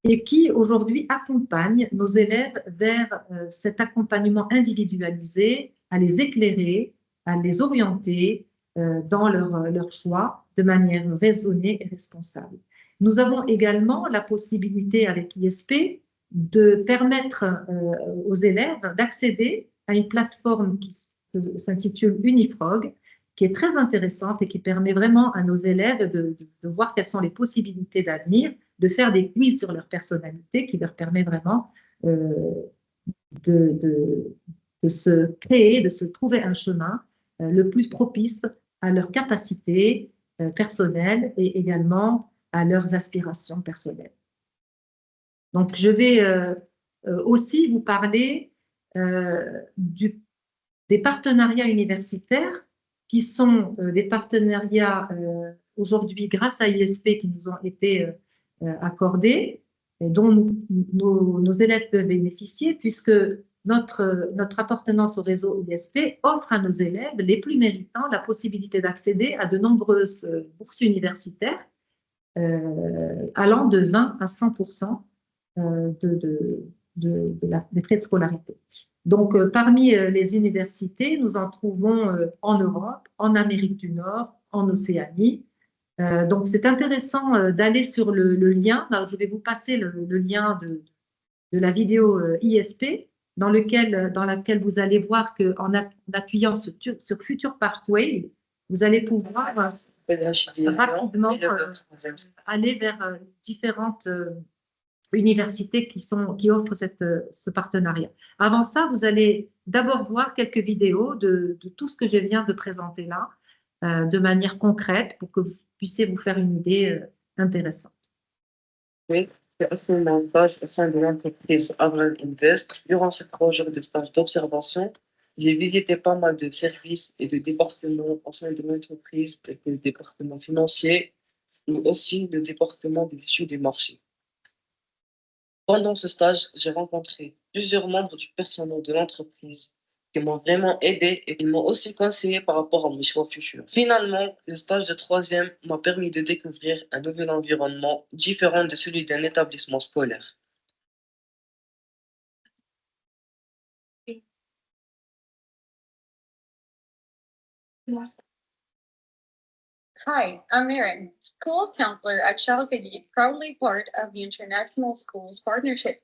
et qui aujourd'hui accompagne nos élèves vers cet accompagnement individualisé, à les éclairer, à les orienter dans leur choix de manière raisonnée et responsable. Nous avons également la possibilité avec ISP de permettre aux élèves d'accéder à une plateforme qui s'intitule Unifrog, qui est très intéressante et qui permet vraiment à nos élèves de voir quelles sont les possibilités d'avenir, de faire des quiz sur leur personnalité qui leur permet vraiment de se créer, de se trouver un chemin le plus propice à leurs capacités personnelles et également à leurs aspirations personnelles. Donc, je vais aussi vous parler des partenariats universitaires qui sont des partenariats aujourd'hui grâce à ISP qui nous ont été accordés et dont nos élèves peuvent bénéficier puisque notre appartenance au réseau ISP offre à nos élèves les plus méritants la possibilité d'accéder à de nombreuses bourses universitaires allant de 20 à 100% des frais de scolarité. Donc, parmi les universités, nous en trouvons en Europe, en Amérique du Nord, en Océanie. Donc, c'est intéressant d'aller sur le lien. Alors, je vais vous passer le lien de la vidéo ISP, dans laquelle vous allez voir qu'en appuyant sur Future Pathway, vous allez pouvoir rapidement aller vers différentes universités qui offrent ce partenariat. Avant ça, vous allez d'abord voir quelques vidéos de tout ce que je viens de présenter là, de manière concrète, pour que vous puissiez vous faire une idée intéressante. Oui, j'ai fait mon stage au sein de l'entreprise Avran Invest. Durant ce projet de stage d'observation, j'ai visité pas mal de services et de départements au sein de l'entreprise, tels que le département financier, mais aussi le département des études des marchés. Pendant ce stage, j'ai rencontré plusieurs membres du personnel de l'entreprise qui m'ont vraiment aidé et qui m'ont aussi conseillé par rapport à mes choix futurs. Finalement, le stage de troisième m'a permis de découvrir un nouvel environnement différent de celui d'un établissement scolaire. Hi, I'm Erin, school counselor at Shalfigi, proudly part of the International Schools Partnership.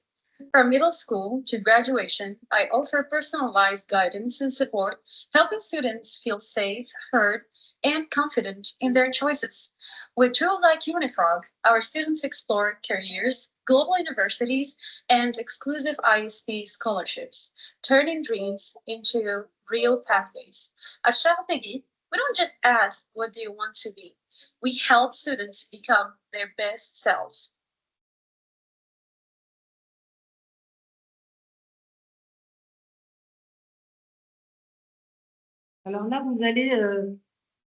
From middle school to graduation, I offer personalized guidance and support, helping students feel safe, heard, and confident in their choices. With tools like Unifrog, our students explore careers, global universities, and exclusive ISP scholarships, turning dreams into real pathways. At Shalfigi, we don't just ask, what do you want to be? We help students become their best selves. Alors là, vous allez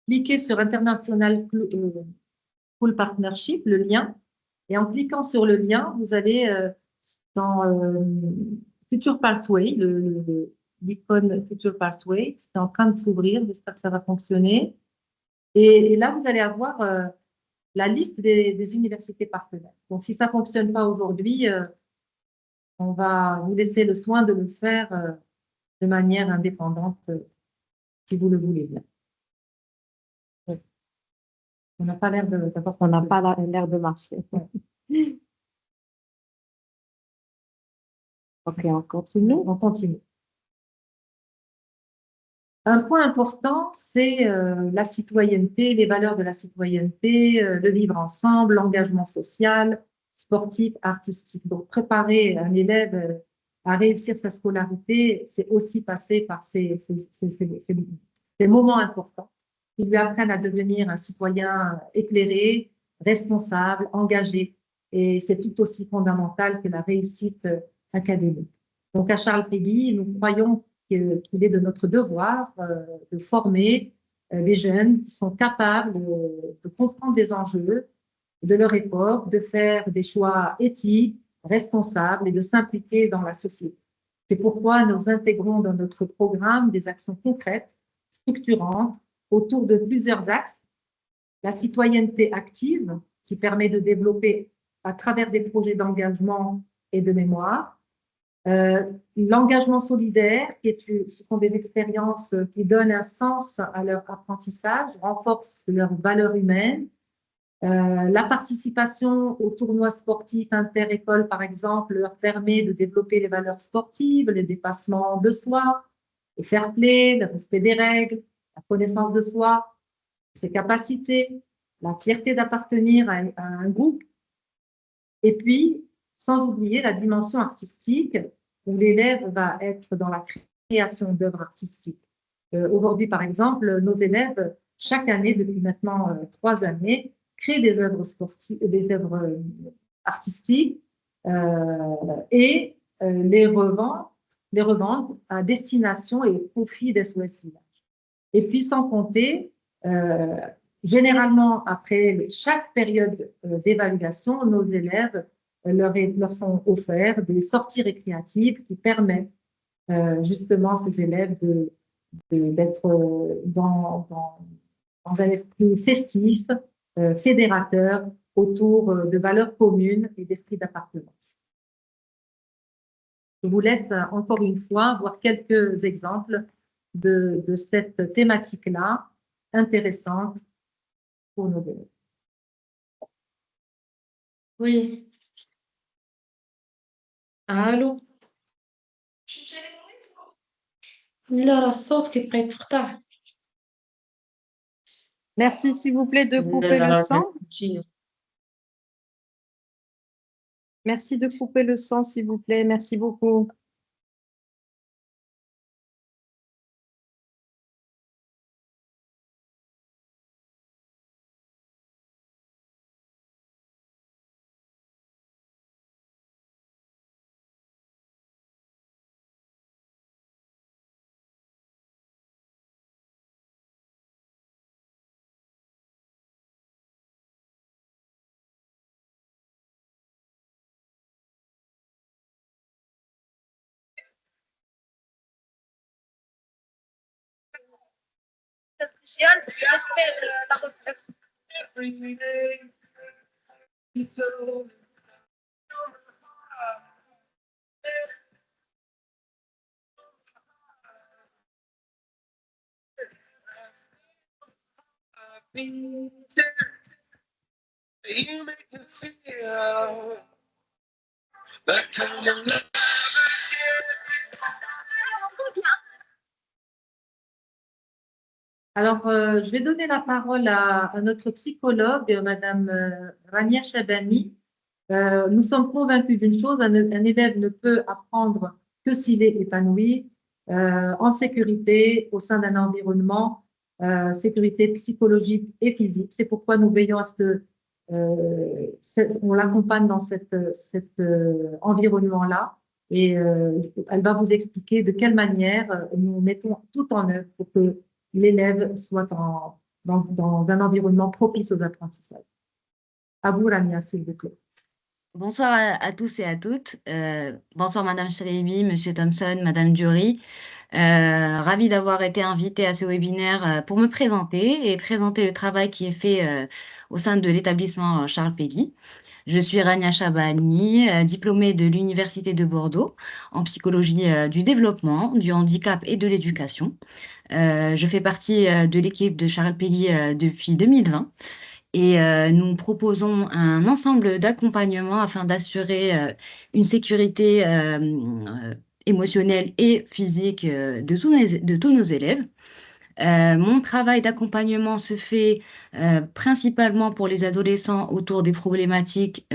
cliquer sur International School Partnership, le lien. Et en cliquant sur le lien, vous allez dans Future Pathway, l'icône Future Pathway, c'est en train de s'ouvrir, j'espère que ça va fonctionner. Et là, vous allez avoir la liste des universités partenaires. Donc, si ça ne fonctionne pas aujourd'hui, on va vous laisser le soin de le faire de manière indépendante, si vous le voulez bien. Oui. On n'a pas l'air d'avoir... On n'a pas l'air de marcher. Ouais. OK, on continue. On continue. Un point important, c'est la citoyenneté, les valeurs de la citoyenneté, le vivre ensemble, l'engagement social, sportif, artistique. Donc, préparer un élève à réussir sa scolarité, c'est aussi passer par ces moments importants qui lui apprennent à devenir un citoyen éclairé, responsable, engagé. Et c'est tout aussi fondamental que la réussite académique. Donc, à Charles Péguy, nous croyons qu'il est de notre devoir de former les jeunes qui sont capables de comprendre des enjeux de leur époque, de faire des choix éthiques, responsables et de s'impliquer dans la société. C'est pourquoi nous intégrons dans notre programme des actions concrètes, structurantes, autour de plusieurs axes. La citoyenneté active, qui permet de développer à travers des projets d'engagement et de mémoire. L'engagement solidaire, ce sont des expériences qui donnent un sens à leur apprentissage, renforcent leurs valeurs humaines. La participation aux tournois sportifs inter-écoles, par exemple, leur permet de développer les valeurs sportives, les dépassements de soi, le fair play, le respect des règles, la connaissance de soi, ses capacités, la fierté d'appartenir à un groupe. Et puis, sans oublier la dimension artistique, où l'élève va être dans la création d'œuvres artistiques. Aujourd'hui, par exemple, nos élèves, chaque année, depuis maintenant 3 années, créent des œuvres sportives, des œuvres artistiques et les revendent à destination et au profit d'SOS Village. Et puis, sans compter, généralement, après chaque période d'évaluation, nos élèves leur sont offerts des sorties récréatives qui permettent justement à ces élèves d'être dans un esprit festif, fédérateur, autour de valeurs communes et d'esprit d'appartenance. Je vous laisse encore une fois voir quelques exemples de cette thématique-là, intéressante pour nos élèves. Oui. Allô? لا الصوت كيبقى يتقطع. Merci, s'il vous plaît, de couper le son. Merci de couper le son, s'il vous plaît. Merci beaucoup. spécial, j'espère la retraite. You make me feel that kind of love. Alors, je vais donner la parole à notre psychologue, Madame Rania Chabani. Nous sommes convaincus d'une chose, un élève ne peut apprendre que s'il est épanoui, en sécurité, au sein d'un environnement, sécurité psychologique et physique. C'est pourquoi nous veillons à ce que on l'accompagne dans cet environnement-là. Et elle va vous expliquer de quelle manière nous mettons tout en œuvre pour que l'élève soit dans un environnement propice aux apprentissages. À vous, Rania, s'il vous plaît. Bonsoir à tous et à toutes. Bonsoir Madame Chalebi, Monsieur Thompson, Madame Dury. Ravie d'avoir été invitée à ce webinaire pour me présenter et présenter le travail qui est fait au sein de l'établissement Charles Péguy. Je suis Rania Chabani, diplômée de l'Université de Bordeaux en psychologie du développement, du handicap et de l'éducation. Je fais partie de l'équipe de Charles Péguy depuis 2020. Et nous proposons un ensemble d'accompagnements afin d'assurer une sécurité émotionnelle et physique de tous nos élèves. Mon travail d'accompagnement se fait principalement pour les adolescents autour des problématiques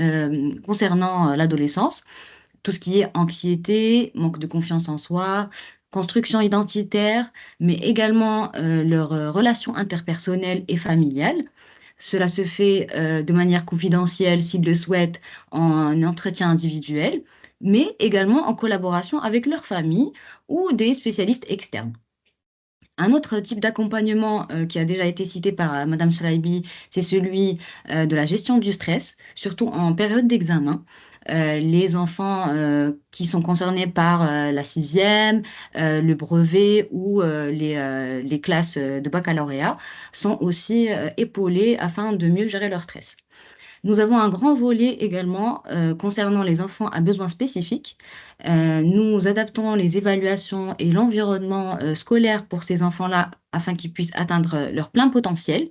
concernant l'adolescence, tout ce qui est anxiété, manque de confiance en soi, construction identitaire, mais également leurs relations interpersonnelles et familiales. Cela se fait de manière confidentielle s'ils le souhaitent en entretien individuel, mais également en collaboration avec leur famille ou des spécialistes externes. Un autre type d'accompagnement qui a déjà été cité par Madame Chalaibi, c'est celui de la gestion du stress, surtout en période d'examen. Les enfants qui sont concernés par la sixième, le brevet ou les classes de baccalauréat sont aussi épaulés afin de mieux gérer leur stress. Nous avons un grand volet également concernant les enfants à besoins spécifiques. Nous adaptons les évaluations et l'environnement scolaire pour ces enfants-là afin qu'ils puissent atteindre leur plein potentiel.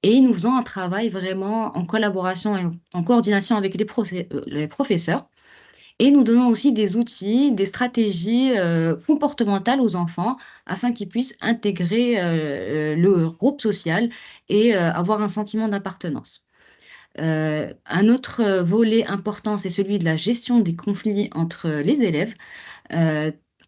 Et nous faisons un travail vraiment en collaboration et en coordination avec les professeurs. Et nous donnons aussi des outils, des stratégies comportementales aux enfants afin qu'ils puissent intégrer le groupe social et avoir un sentiment d'appartenance. Un autre volet important, c'est celui de la gestion des conflits entre les élèves.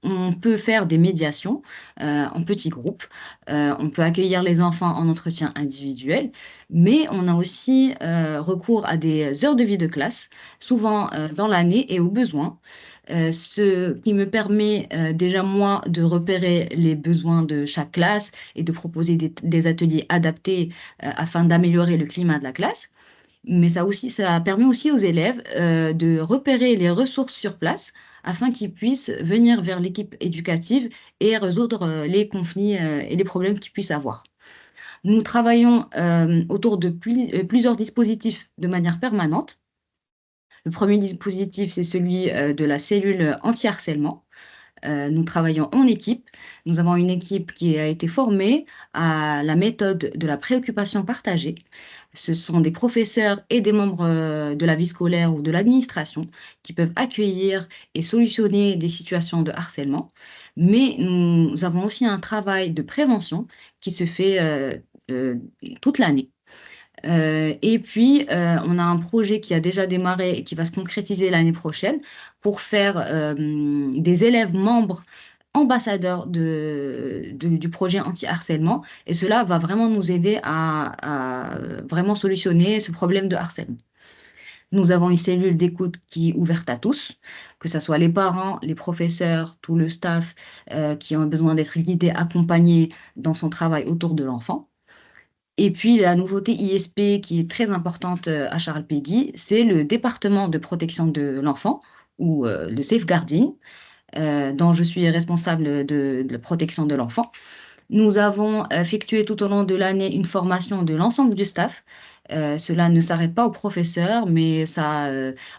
On peut faire des médiations en petits groupes. On peut accueillir les enfants en entretien individuel, mais on a aussi recours à des heures de vie de classe, souvent dans l'année et au besoin. Ce qui me permet déjà, moi, de repérer les besoins de chaque classe et de proposer des ateliers adaptés afin d'améliorer le climat de la classe. Mais ça permet aussi aux élèves de repérer les ressources sur place afin qu'ils puissent venir vers l'équipe éducative et résoudre les conflits et les problèmes qu'ils puissent avoir. Nous travaillons autour de plusieurs dispositifs de manière permanente. Le premier dispositif, c'est celui de la cellule anti-harcèlement. Nous travaillons en équipe. Nous avons une équipe qui a été formée à la méthode de la préoccupation partagée. Ce sont des professeurs et des membres de la vie scolaire ou de l'administration qui peuvent accueillir et solutionner des situations de harcèlement. Mais nous avons aussi un travail de prévention qui se fait toute l'année. Et puis, on a un projet qui a déjà démarré et qui va se concrétiser l'année prochaine pour faire des élèves membres ambassadeurs du projet anti-harcèlement. Et cela va vraiment nous aider à vraiment solutionner ce problème de harcèlement. Nous avons une cellule d'écoute qui est ouverte à tous, que ce soit les parents, les professeurs, tout le staff qui ont besoin d'être guidés, accompagnés dans son travail autour de l'enfant. Et puis, la nouveauté ISP qui est très importante à Charles Péguy, c'est le département de protection de l'enfant ou le safeguarding, dont je suis responsable de la protection de l'enfant. Nous avons effectué tout au long de l'année une formation de l'ensemble du staff. Cela ne s'arrête pas aux professeurs, mais ça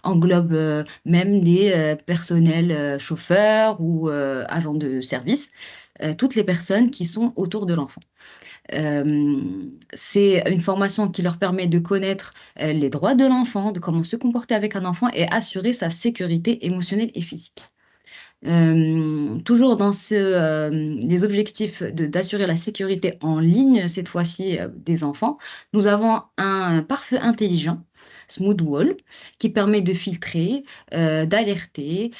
englobe même les personnels chauffeurs ou agents de service, toutes les personnes qui sont autour de l'enfant. C'est une formation qui leur permet de connaître les droits de l'enfant, de comment se comporter avec un enfant et assurer sa sécurité émotionnelle et physique. Toujours dans les objectifs d'assurer la sécurité en ligne, cette fois-ci des enfants, nous avons un pare-feu intelligent, Smooth Wall, qui permet de filtrer, d'alerter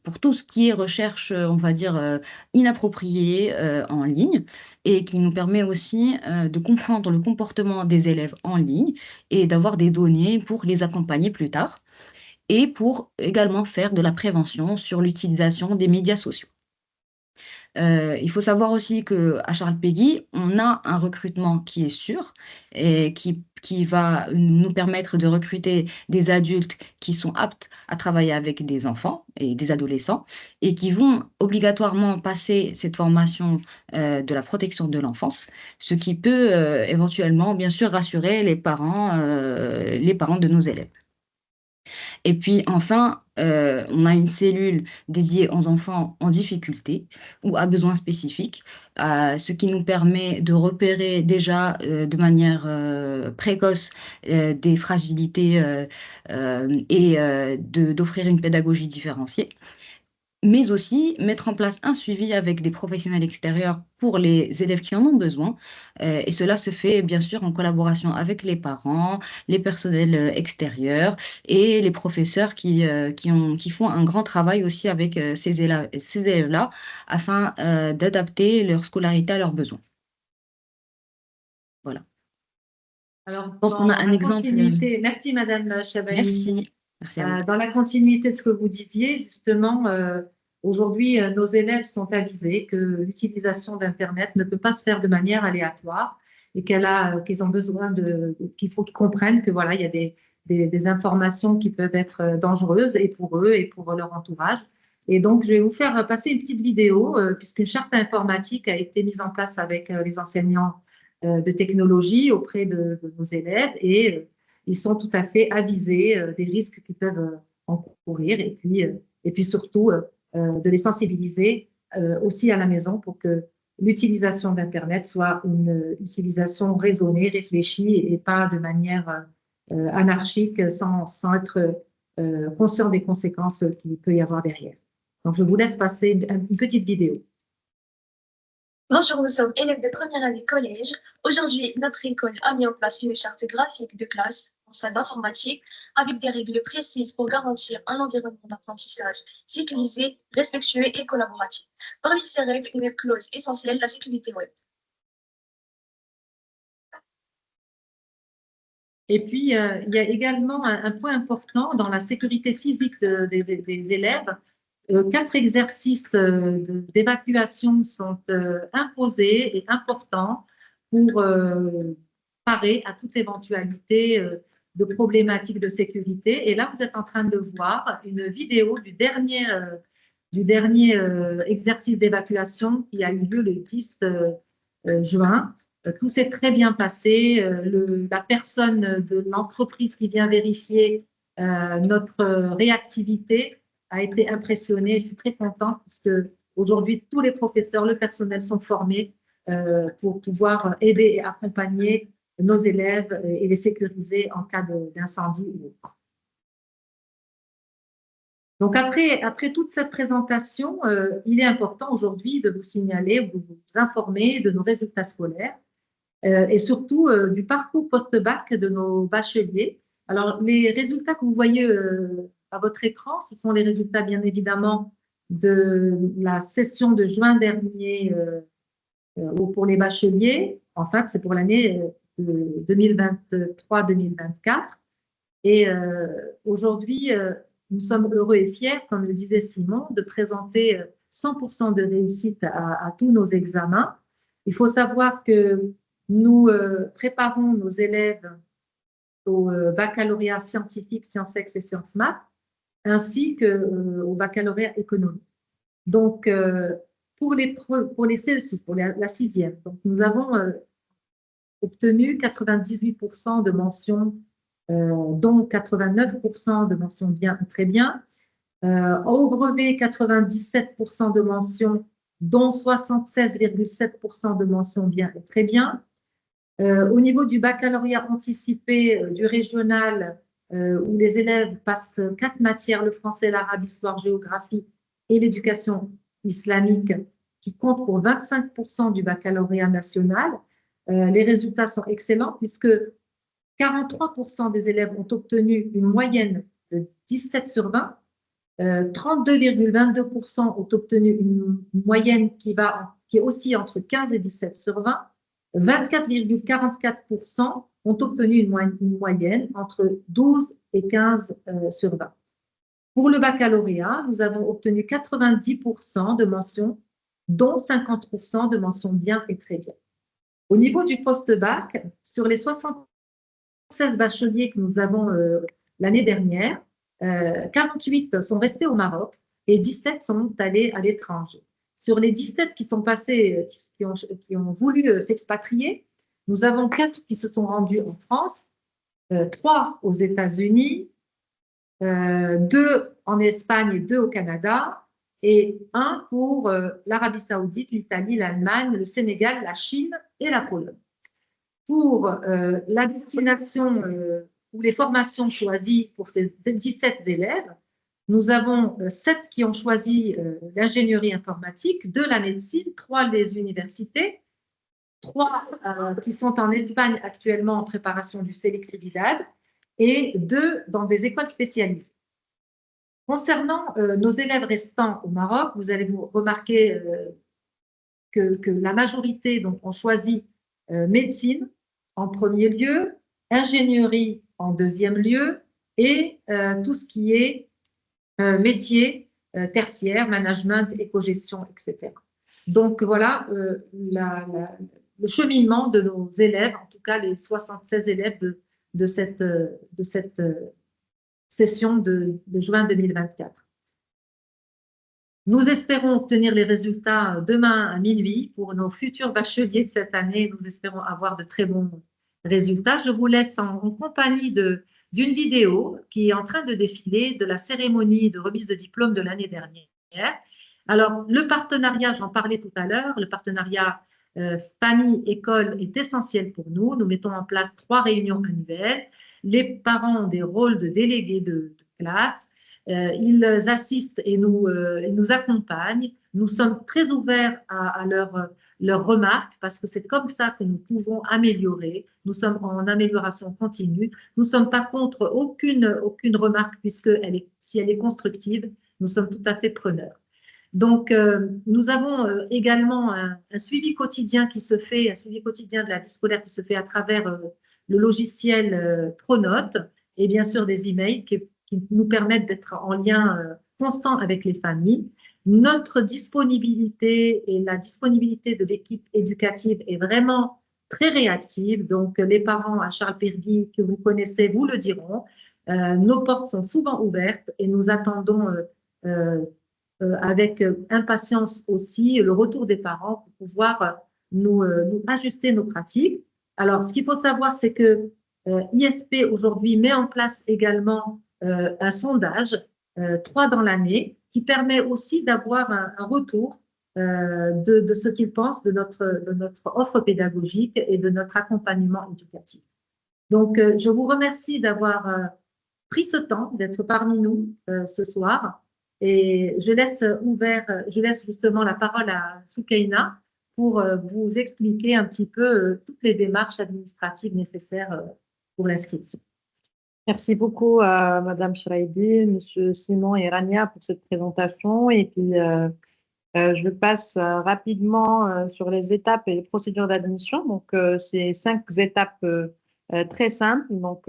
pour tout ce qui est recherche, on va dire, inappropriée en ligne et qui nous permet aussi de comprendre le comportement des élèves en ligne et d'avoir des données pour les accompagner plus tard et pour également faire de la prévention sur l'utilisation des médias sociaux. Il faut savoir aussi qu'à Charles Péguy, on a un recrutement qui est sûr et qui va nous permettre de recruter des adultes qui sont aptes à travailler avec des enfants et des adolescents et qui vont obligatoirement passer cette formation de la protection de l'enfance, ce qui peut éventuellement, bien sûr, rassurer les parents de nos élèves. Et puis enfin, on a une cellule dédiée aux enfants en difficulté ou à besoins spécifiques, ce qui nous permet de repérer déjà de manière précoce des fragilités et d'offrir une pédagogie différenciée, mais aussi mettre en place un suivi avec des professionnels extérieurs pour les élèves qui en ont besoin. Et cela se fait bien sûr en collaboration avec les parents, les personnels extérieurs et les professeurs qui font un grand travail aussi avec ces élèves-là afin d'adapter leur scolarité à leurs besoins. Voilà. Alors, Je pense qu'on a un exemple. Merci Madame Chabaï. Merci. Merci à vous. Dans la continuité de ce que vous disiez, justement, aujourd'hui, nos élèves sont avisés que l'utilisation d'Internet ne peut pas se faire de manière aléatoire et qu'ils ont besoin qu'il faut qu'ils comprennent que voilà, il y a des informations qui peuvent être dangereuses et pour eux et pour leur entourage. Et donc, je vais vous faire passer une petite vidéo puisqu'une charte informatique a été mise en place avec les enseignants de technologie auprès de nos élèves et ils sont tout à fait avisés des risques qu'ils peuvent encourir et puis surtout de les sensibiliser aussi à la maison pour que l'utilisation d'Internet soit une utilisation raisonnée, réfléchie et pas de manière anarchique sans être conscient des conséquences qu'il peut y avoir derrière. Donc, je vous laisse passer une petite vidéo. Bonjour, nous sommes élèves de première année collège. Aujourd'hui, notre école a mis en place une charte graphique de classe en salle d'informatique avec des règles précises pour garantir un environnement d'apprentissage sécurisé, respectueux et collaboratif. Parmi ces règles, une clause essentielle, la sécurité web. Et puis, il y a également un point important dans la sécurité physique des élèves. 4 exercices d'évacuation sont imposés et importants pour parer à toute éventualité de problématiques de sécurité. Et là, vous êtes en train de voir une vidéo du dernier exercice d'évacuation qui a eu lieu le 10 juin. Tout s'est très bien passé. La personne de l'entreprise qui vient vérifier notre réactivité a été impressionnée. Je suis très contente parce que aujourd'hui, tous les professeurs, le personnel sont formés pour pouvoir aider et accompagner nos élèves et les sécuriser en cas d'incendie ou autre. Donc, après toute cette présentation, il est important aujourd'hui de vous signaler, de vous informer de nos résultats scolaires et surtout du parcours post-bac de nos bacheliers. Alors, les résultats que vous voyez à votre écran, ce sont les résultats, bien évidemment, de la session de juin dernier pour les bacheliers. En fait, c'est pour l'année 2023-2024. Et aujourd'hui, nous sommes heureux et fiers, comme le disait Simon, de présenter 100% de réussite à tous nos examens. Il faut savoir que nous préparons nos élèves au baccalauréat scientifique, sciences ex et sciences maths, ainsi qu'au baccalauréat économique. Donc, pour les CE6, pour la sixième, donc nous avons obtenu 98% de mentions, dont 89% de mentions bien, très bien. Au brevet, 97% de mentions, dont 76,7% de mentions bien et très bien. Au niveau du baccalauréat anticipé du régional, où les élèves passent 4 matières, le français, l'arabe, l'histoire, géographie et l'éducation islamique, qui compte pour 25% du baccalauréat national. Les résultats sont excellents puisque 43% des élèves ont obtenu une moyenne de 17 sur 20, 32,22% ont obtenu une moyenne qui est aussi entre 15 et 17 sur 20, 24,44% ont obtenu une moyenne entre 12 et 15 sur 20. Pour le baccalauréat, nous avons obtenu 90% de mentions dont 50% de mentions bien et très bien. Au niveau du post-bac, sur les 76 bacheliers que nous avons l'année dernière, 48 sont restés au Maroc et 17 sont allés à l'étranger. Sur les 17 qui sont passés, qui ont voulu s'expatrier, nous avons 4 qui se sont rendus en France, 3 aux États-Unis, 2 en Espagne et 2 au Canada, et 1 pour l'Arabie Saoudite, l'Italie, l'Allemagne, le Sénégal, la Chine et la Pologne. Pour la destination ou les formations choisies pour ces 17 élèves, nous avons 7 qui ont choisi l'ingénierie informatique, 2 la médecine, 3 les universités, 3 qui sont en Espagne actuellement en préparation du Selexibidad et 2 dans des écoles spécialisées. Concernant nos élèves restants au Maroc, vous allez vous remarquer que la majorité donc, ont choisi médecine en premier lieu, ingénierie en deuxième lieu et tout ce qui est métier tertiaire, management, éco-gestion, etc. Donc voilà le cheminement de nos élèves, en tout cas les 76 élèves de cette session de juin 2024. Nous espérons obtenir les résultats demain à minuit pour nos futurs bacheliers de cette année. Nous espérons avoir de très bons résultats. Je vous laisse en compagnie d'une vidéo qui est en train de défiler de la cérémonie de remise de diplôme de l'année dernière. Alors, le partenariat, j'en parlais tout à l'heure, le partenariat famille-école est essentiel pour nous. Nous mettons en place 3 réunions annuelles. Les parents ont des rôles de délégués de classe. Ils assistent et nous accompagnent. Nous sommes très ouverts à leurs remarques parce que c'est comme ça que nous pouvons améliorer. Nous sommes en amélioration continue. Nous ne sommes pas contre aucune remarque puisque si elle est constructive, nous sommes tout à fait preneurs. Donc, nous avons également un suivi quotidien qui se fait, un suivi quotidien de la vie scolaire qui se fait à travers le logiciel Pronote et bien sûr des emails qui nous permettent d'être en lien constant avec les familles. Notre disponibilité et la disponibilité de l'équipe éducative est vraiment très réactive. Donc, les parents à Charles Pirgui que vous connaissez vous le diront. Nos portes sont souvent ouvertes et nous attendons avec impatience aussi le retour des parents pour pouvoir nous ajuster nos pratiques. Alors, ce qu'il faut savoir, c'est que ISP aujourd'hui met en place également un sondage, 3 dans l'année, qui permet aussi d'avoir un retour de ce qu'ils pensent de notre offre pédagogique et de notre accompagnement éducatif. Donc, je vous remercie d'avoir pris ce temps, d'être parmi nous ce soir. Et je laisse justement la parole à Soukaina pour vous expliquer un petit peu toutes les démarches administratives nécessaires pour l'inscription. Merci beaucoup à Madame Shraibi, Monsieur Simon et Rania pour cette présentation. Et puis, je passe rapidement sur les étapes et les procédures d'admission. Donc, c'est 5 étapes très simples. Donc,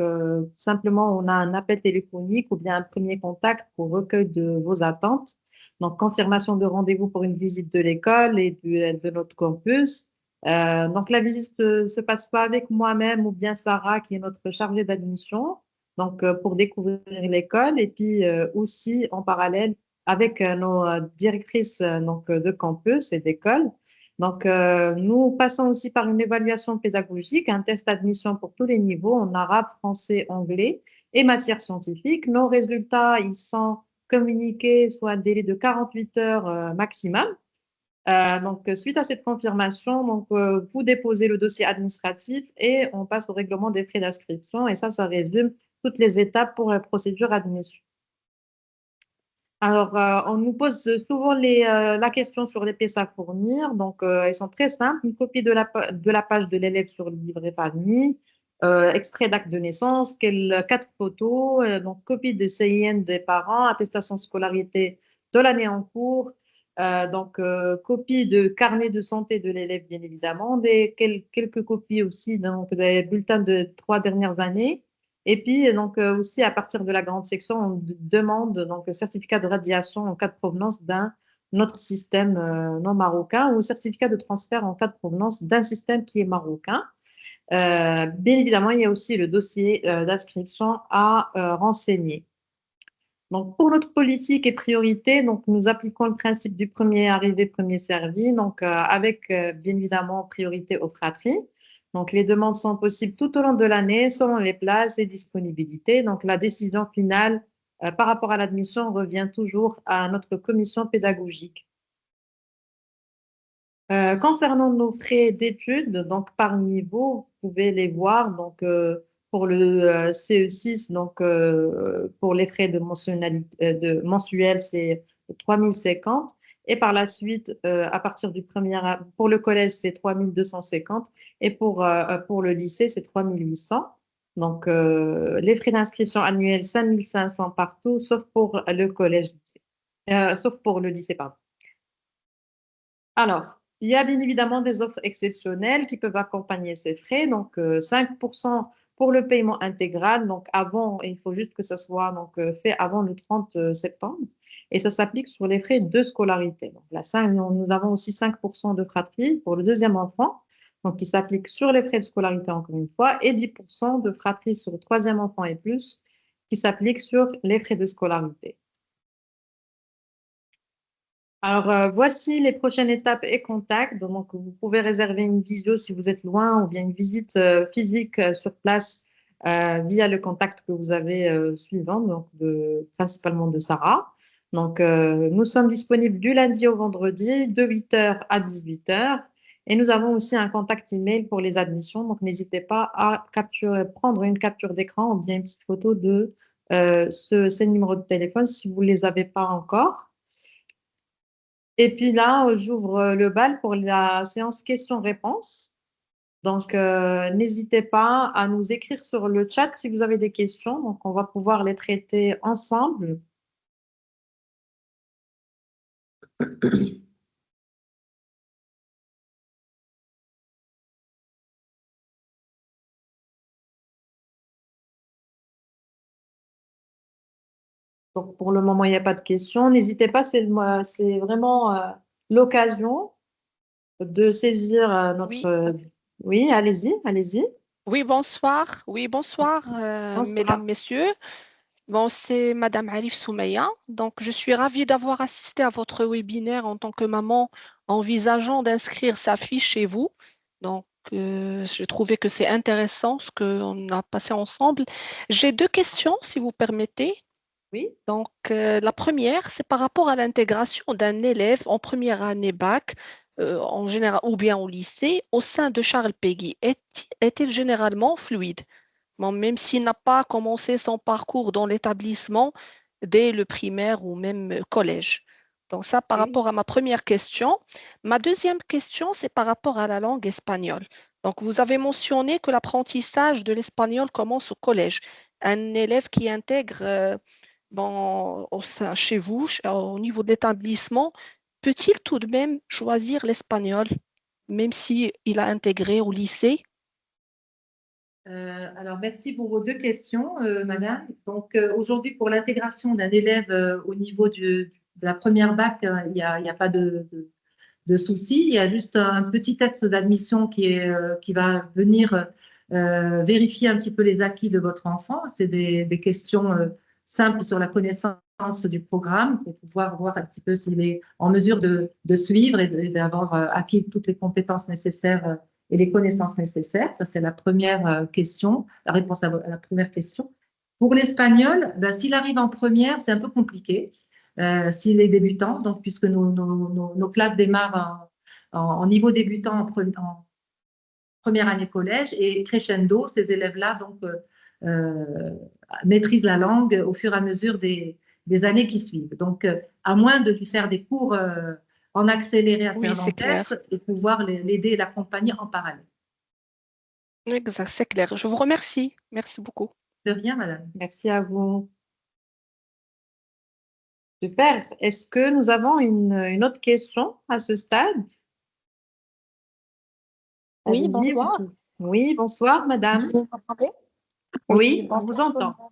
simplement, on a un appel téléphonique ou bien un premier contact pour recueil de vos attentes. Donc, confirmation de rendez-vous pour une visite de l'école et de notre campus. Donc, la visite se passe pas avec moi-même ou bien Sarah, qui est notre chargée d'admission. Donc, pour découvrir l'école et puis aussi en parallèle avec nos directrices de campus et d'école. Donc, nous passons aussi par une évaluation pédagogique, un test d'admission pour tous les niveaux en arabe, français, anglais et matières scientifiques. Nos résultats, ils sont communiqués soit un délai de 48 heures maximum. Donc, suite à cette confirmation, vous déposez le dossier administratif et on passe au règlement des frais d'inscription. Et ça résume toutes les étapes pour la procédure admission. Alors, on nous pose souvent la question sur les pièces à fournir. Donc, elles sont très simples. Une copie de la page de l'élève sur le livret famille, extrait d'acte de naissance, 4 photos, donc copie de CIN des parents, attestation de scolarité de l'année en cours, copie de carnet de santé de l'élève, bien évidemment, quelques copies aussi des bulletins de 3 dernières années. Et puis, aussi, à partir de la grande section, on demande certificat de radiation en cas de provenance d'un notre système non marocain ou certificat de transfert en cas de provenance d'un système qui est marocain. Bien évidemment, il y a aussi le dossier d'inscription à renseigner. Donc, pour notre politique et priorité, donc, nous appliquons le principe du premier arrivé, premier servi, donc, avec bien évidemment priorité aux fratries. Donc, les demandes sont possibles tout au long de l'année selon les places et disponibilités. Donc, la décision finale par rapport à l'admission revient toujours à notre commission pédagogique. Concernant nos frais d'études, donc par niveau, vous pouvez les voir. Donc, pour le CE6, donc pour les frais de mensuel, c'est 3050. Et par la suite, à partir du premier, pour le collège, c'est 3250. Et pour le lycée, c'est 3800. Donc, les frais d'inscription annuels, 5500 partout, sauf pour le collège-lycée. Sauf pour le lycée, pardon. Alors, il y a bien évidemment des offres exceptionnelles qui peuvent accompagner ces frais. Donc, 5% pour le paiement intégral. Donc, avant, il faut juste que ça soit fait avant le 30 septembre. Et ça s'applique sur les frais de scolarité. Donc, là, nous avons aussi 5% de fratrie pour le deuxième enfant, donc qui s'applique sur les frais de scolarité encore une fois, et 10% de fratrie sur le troisième enfant et plus, qui s'applique sur les frais de scolarité. Alors, voici les prochaines étapes et contacts. Donc, vous pouvez réserver une visio si vous êtes loin ou bien une visite physique sur place via le contact que vous avez suivant, donc principalement de Sarah. Donc, nous sommes disponibles du lundi au vendredi de 8h à 18h. Et nous avons aussi un contact email pour les admissions. Donc, n'hésitez pas à prendre une capture d'écran ou bien une petite photo de ces numéros de téléphone si vous ne les avez pas encore. Et puis là, j'ouvre le bal pour la séance questions-réponses. Donc, n'hésitez pas à nous écrire sur le chat si vous avez des questions. Donc, on va pouvoir les traiter ensemble. Donc, pour le moment, il n'y a pas de questions. N'hésitez pas, c'est vraiment l'occasion de saisir notre... Oui, allez-y, allez-y. Oui, bonsoir. Oui, bonsoir, mesdames, messieurs. Bon, c'est Madame Arif Soumeya. Donc, je suis ravie d'avoir assisté à votre webinaire en tant que maman, envisageant d'inscrire sa fille chez vous. Donc, j'ai trouvé que c'est intéressant ce qu'on a passé ensemble. J'ai deux questions, si vous permettez. Oui. Donc, la première, c'est par rapport à l'intégration d'un élève en première année bac, en général, ou bien au lycée, au sein de Charles Péguy. Est-il généralement fluide? Bon, même s'il n'a pas commencé son parcours dans l'établissement dès le primaire ou même collège. Donc, ça, par rapport à ma première question. Ma deuxième question, c'est par rapport à la langue espagnole. Donc, vous avez mentionné que l'apprentissage de l'espagnol commence au collège. Un élève qui intègre chez vous, au niveau de l'établissement, peut-il tout de même choisir l'espagnol, même s'il a intégré au lycée? Alors, merci pour vos deux questions, madame. Donc, aujourd'hui, pour l'intégration d'un élève au niveau de la première bac, il n'y a pas de souci. Il y a juste un petit test d'admission qui va venir vérifier un petit peu les acquis de votre enfant. C'est des questions simples sur la connaissance du programme pour pouvoir voir un petit peu s'il est en mesure de suivre et d'avoir acquis toutes les compétences nécessaires et les connaissances nécessaires. Ça, c'est la première question, la réponse à la première question. Pour l'espagnol, s'il arrive en première, c'est un peu compliqué. S'il est débutant, donc puisque nos classes démarrent en niveau débutant en première année collège et crescendo, ces élèves-là donc maîtrisent la langue au fur et à mesure des années qui suivent. Donc, à moins de lui faire des cours en accéléré à Saint-Lambert et pouvoir l'aider et l'accompagner en parallèle. Exact, c'est clair. Je vous remercie. Merci beaucoup. De rien, madame. Merci à vous. Super. Est-ce que nous avons une autre question à ce stade? Oui, bonsoir. Oui, bonsoir, madame. Vous m'entendez? Oui, on bonsoir vous tout le entend. monde.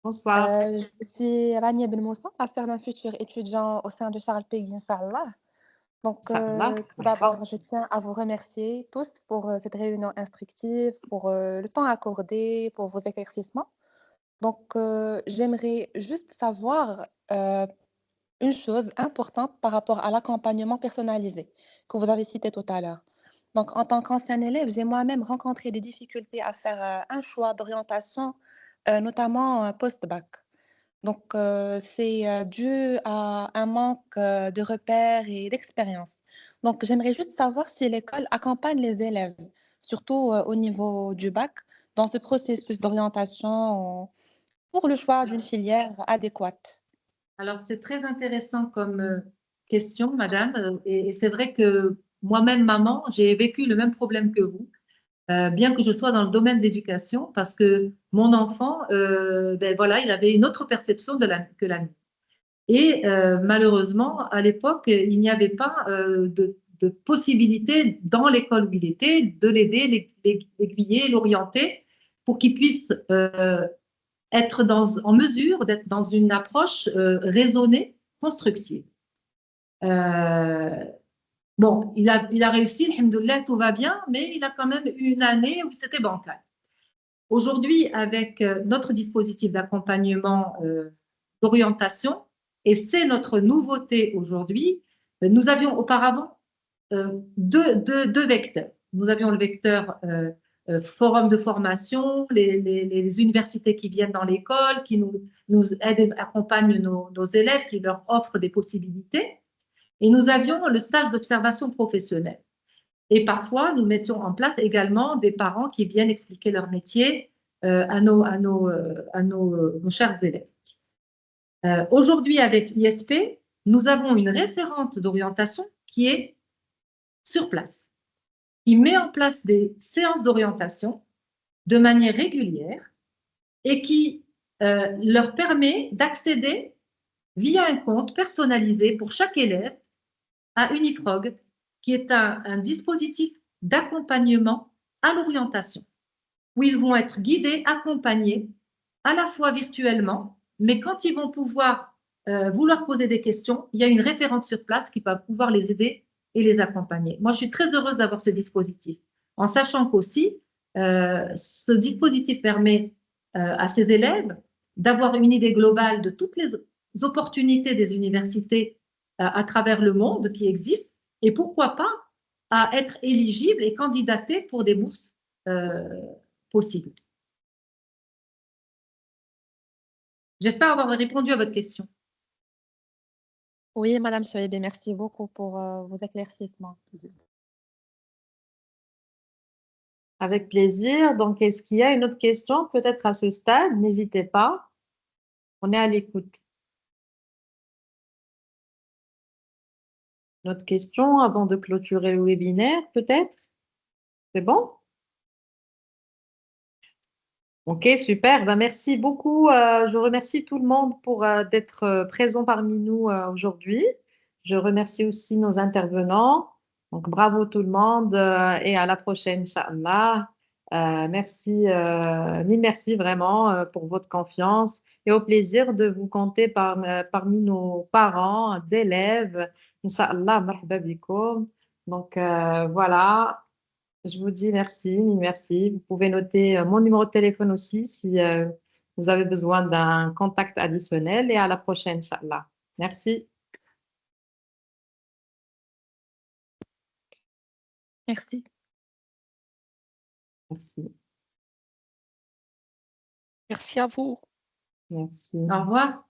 Bonsoir. Je suis Rania Ben Moussa, aspirant d'un futur étudiant au sein de Charles Péguy, Inch'Allah. Donc, Inch'Allah, tout d'abord, je tiens à vous remercier tous pour cette réunion instructive, pour le temps accordé, pour vos éclaircissements. Donc, j'aimerais juste savoir une chose importante par rapport à l'accompagnement personnalisé que vous avez cité tout à l'heure. Donc, en tant qu'ancien élève, j'ai moi-même rencontré des difficultés à faire un choix d'orientation, notamment post-bac. Donc, c'est dû à un manque de repères et d'expérience. Donc, j'aimerais juste savoir si l'école accompagne les élèves, surtout au niveau du bac, dans ce processus d'orientation pour le choix d'une filière adéquate. Alors, c'est très intéressant comme question, madame. Et c'est vrai que moi-même, maman, j'ai vécu le même problème que vous, bien que je sois dans le domaine de l'éducation, parce que mon enfant, ben voilà, il avait une autre perception que la mienne. Et malheureusement, à l'époque, il n'y avait pas de possibilité dans l'école où il était de l'aider, l'aiguiller, l'orienter pour qu'il puisse être en mesure d'être dans une approche raisonnée, constructive. Bon, il a réussi, alhamdoulilah, tout va bien, mais il a quand même eu une année où c'était bancal. Aujourd'hui, avec notre dispositif d'accompagnement d'orientation, et c'est notre nouveauté aujourd'hui, nous avions auparavant deux vecteurs. Nous avions le vecteur forum de formation, les universités qui viennent dans l'école, qui nous aident, accompagnent nos élèves, qui leur offrent des possibilités. Et nous avions le stage d'observation professionnelle. Et parfois, nous mettions en place également des parents qui viennent expliquer leur métier à nos chers élèves. Aujourd'hui, avec ISP, nous avons une référente d'orientation qui est sur place, qui met en place des séances d'orientation de manière régulière et qui leur permet d'accéder via un compte personnalisé pour chaque élève à Unifrog, qui est un dispositif d'accompagnement à l'orientation, où ils vont être guidés, accompagnés, à la fois virtuellement, mais quand ils vont pouvoir vouloir poser des questions, il y a une référente sur place qui va pouvoir les aider et les accompagner. Moi, je suis très heureuse d'avoir ce dispositif, en sachant qu'aussi, ce dispositif permet à ces élèves d'avoir une idée globale de toutes les opportunités des universités à travers le monde qui existent, et pourquoi pas à être éligible et candidater pour des bourses possibles. J'espère avoir répondu à votre question. Oui, Madame Soyébé, merci beaucoup pour vos éclaircissements. Avec plaisir. Donc, est-ce qu'il y a une autre question peut-être à ce stade? N'hésitez pas. On est à l'écoute. Une autre question avant de clôturer le webinaire, peut-être? C'est bon? Ok, super. Ben, merci beaucoup. Je remercie tout le monde pour d'être présent parmi nous aujourd'hui. Je remercie aussi nos intervenants. Donc, bravo tout le monde et à la prochaine, Inch'Allah. Merci, mille merci vraiment pour votre confiance et au plaisir de vous compter parmi nos parents, d'élèves. Inch'Allah, marhaba bikoum. Donc, voilà. Je vous dis merci, mille merci. Vous pouvez noter mon numéro de téléphone aussi si vous avez besoin d'un contact additionnel et à la prochaine, Inch'Allah. Merci. Merci. Merci. Merci à vous. Merci. Au revoir.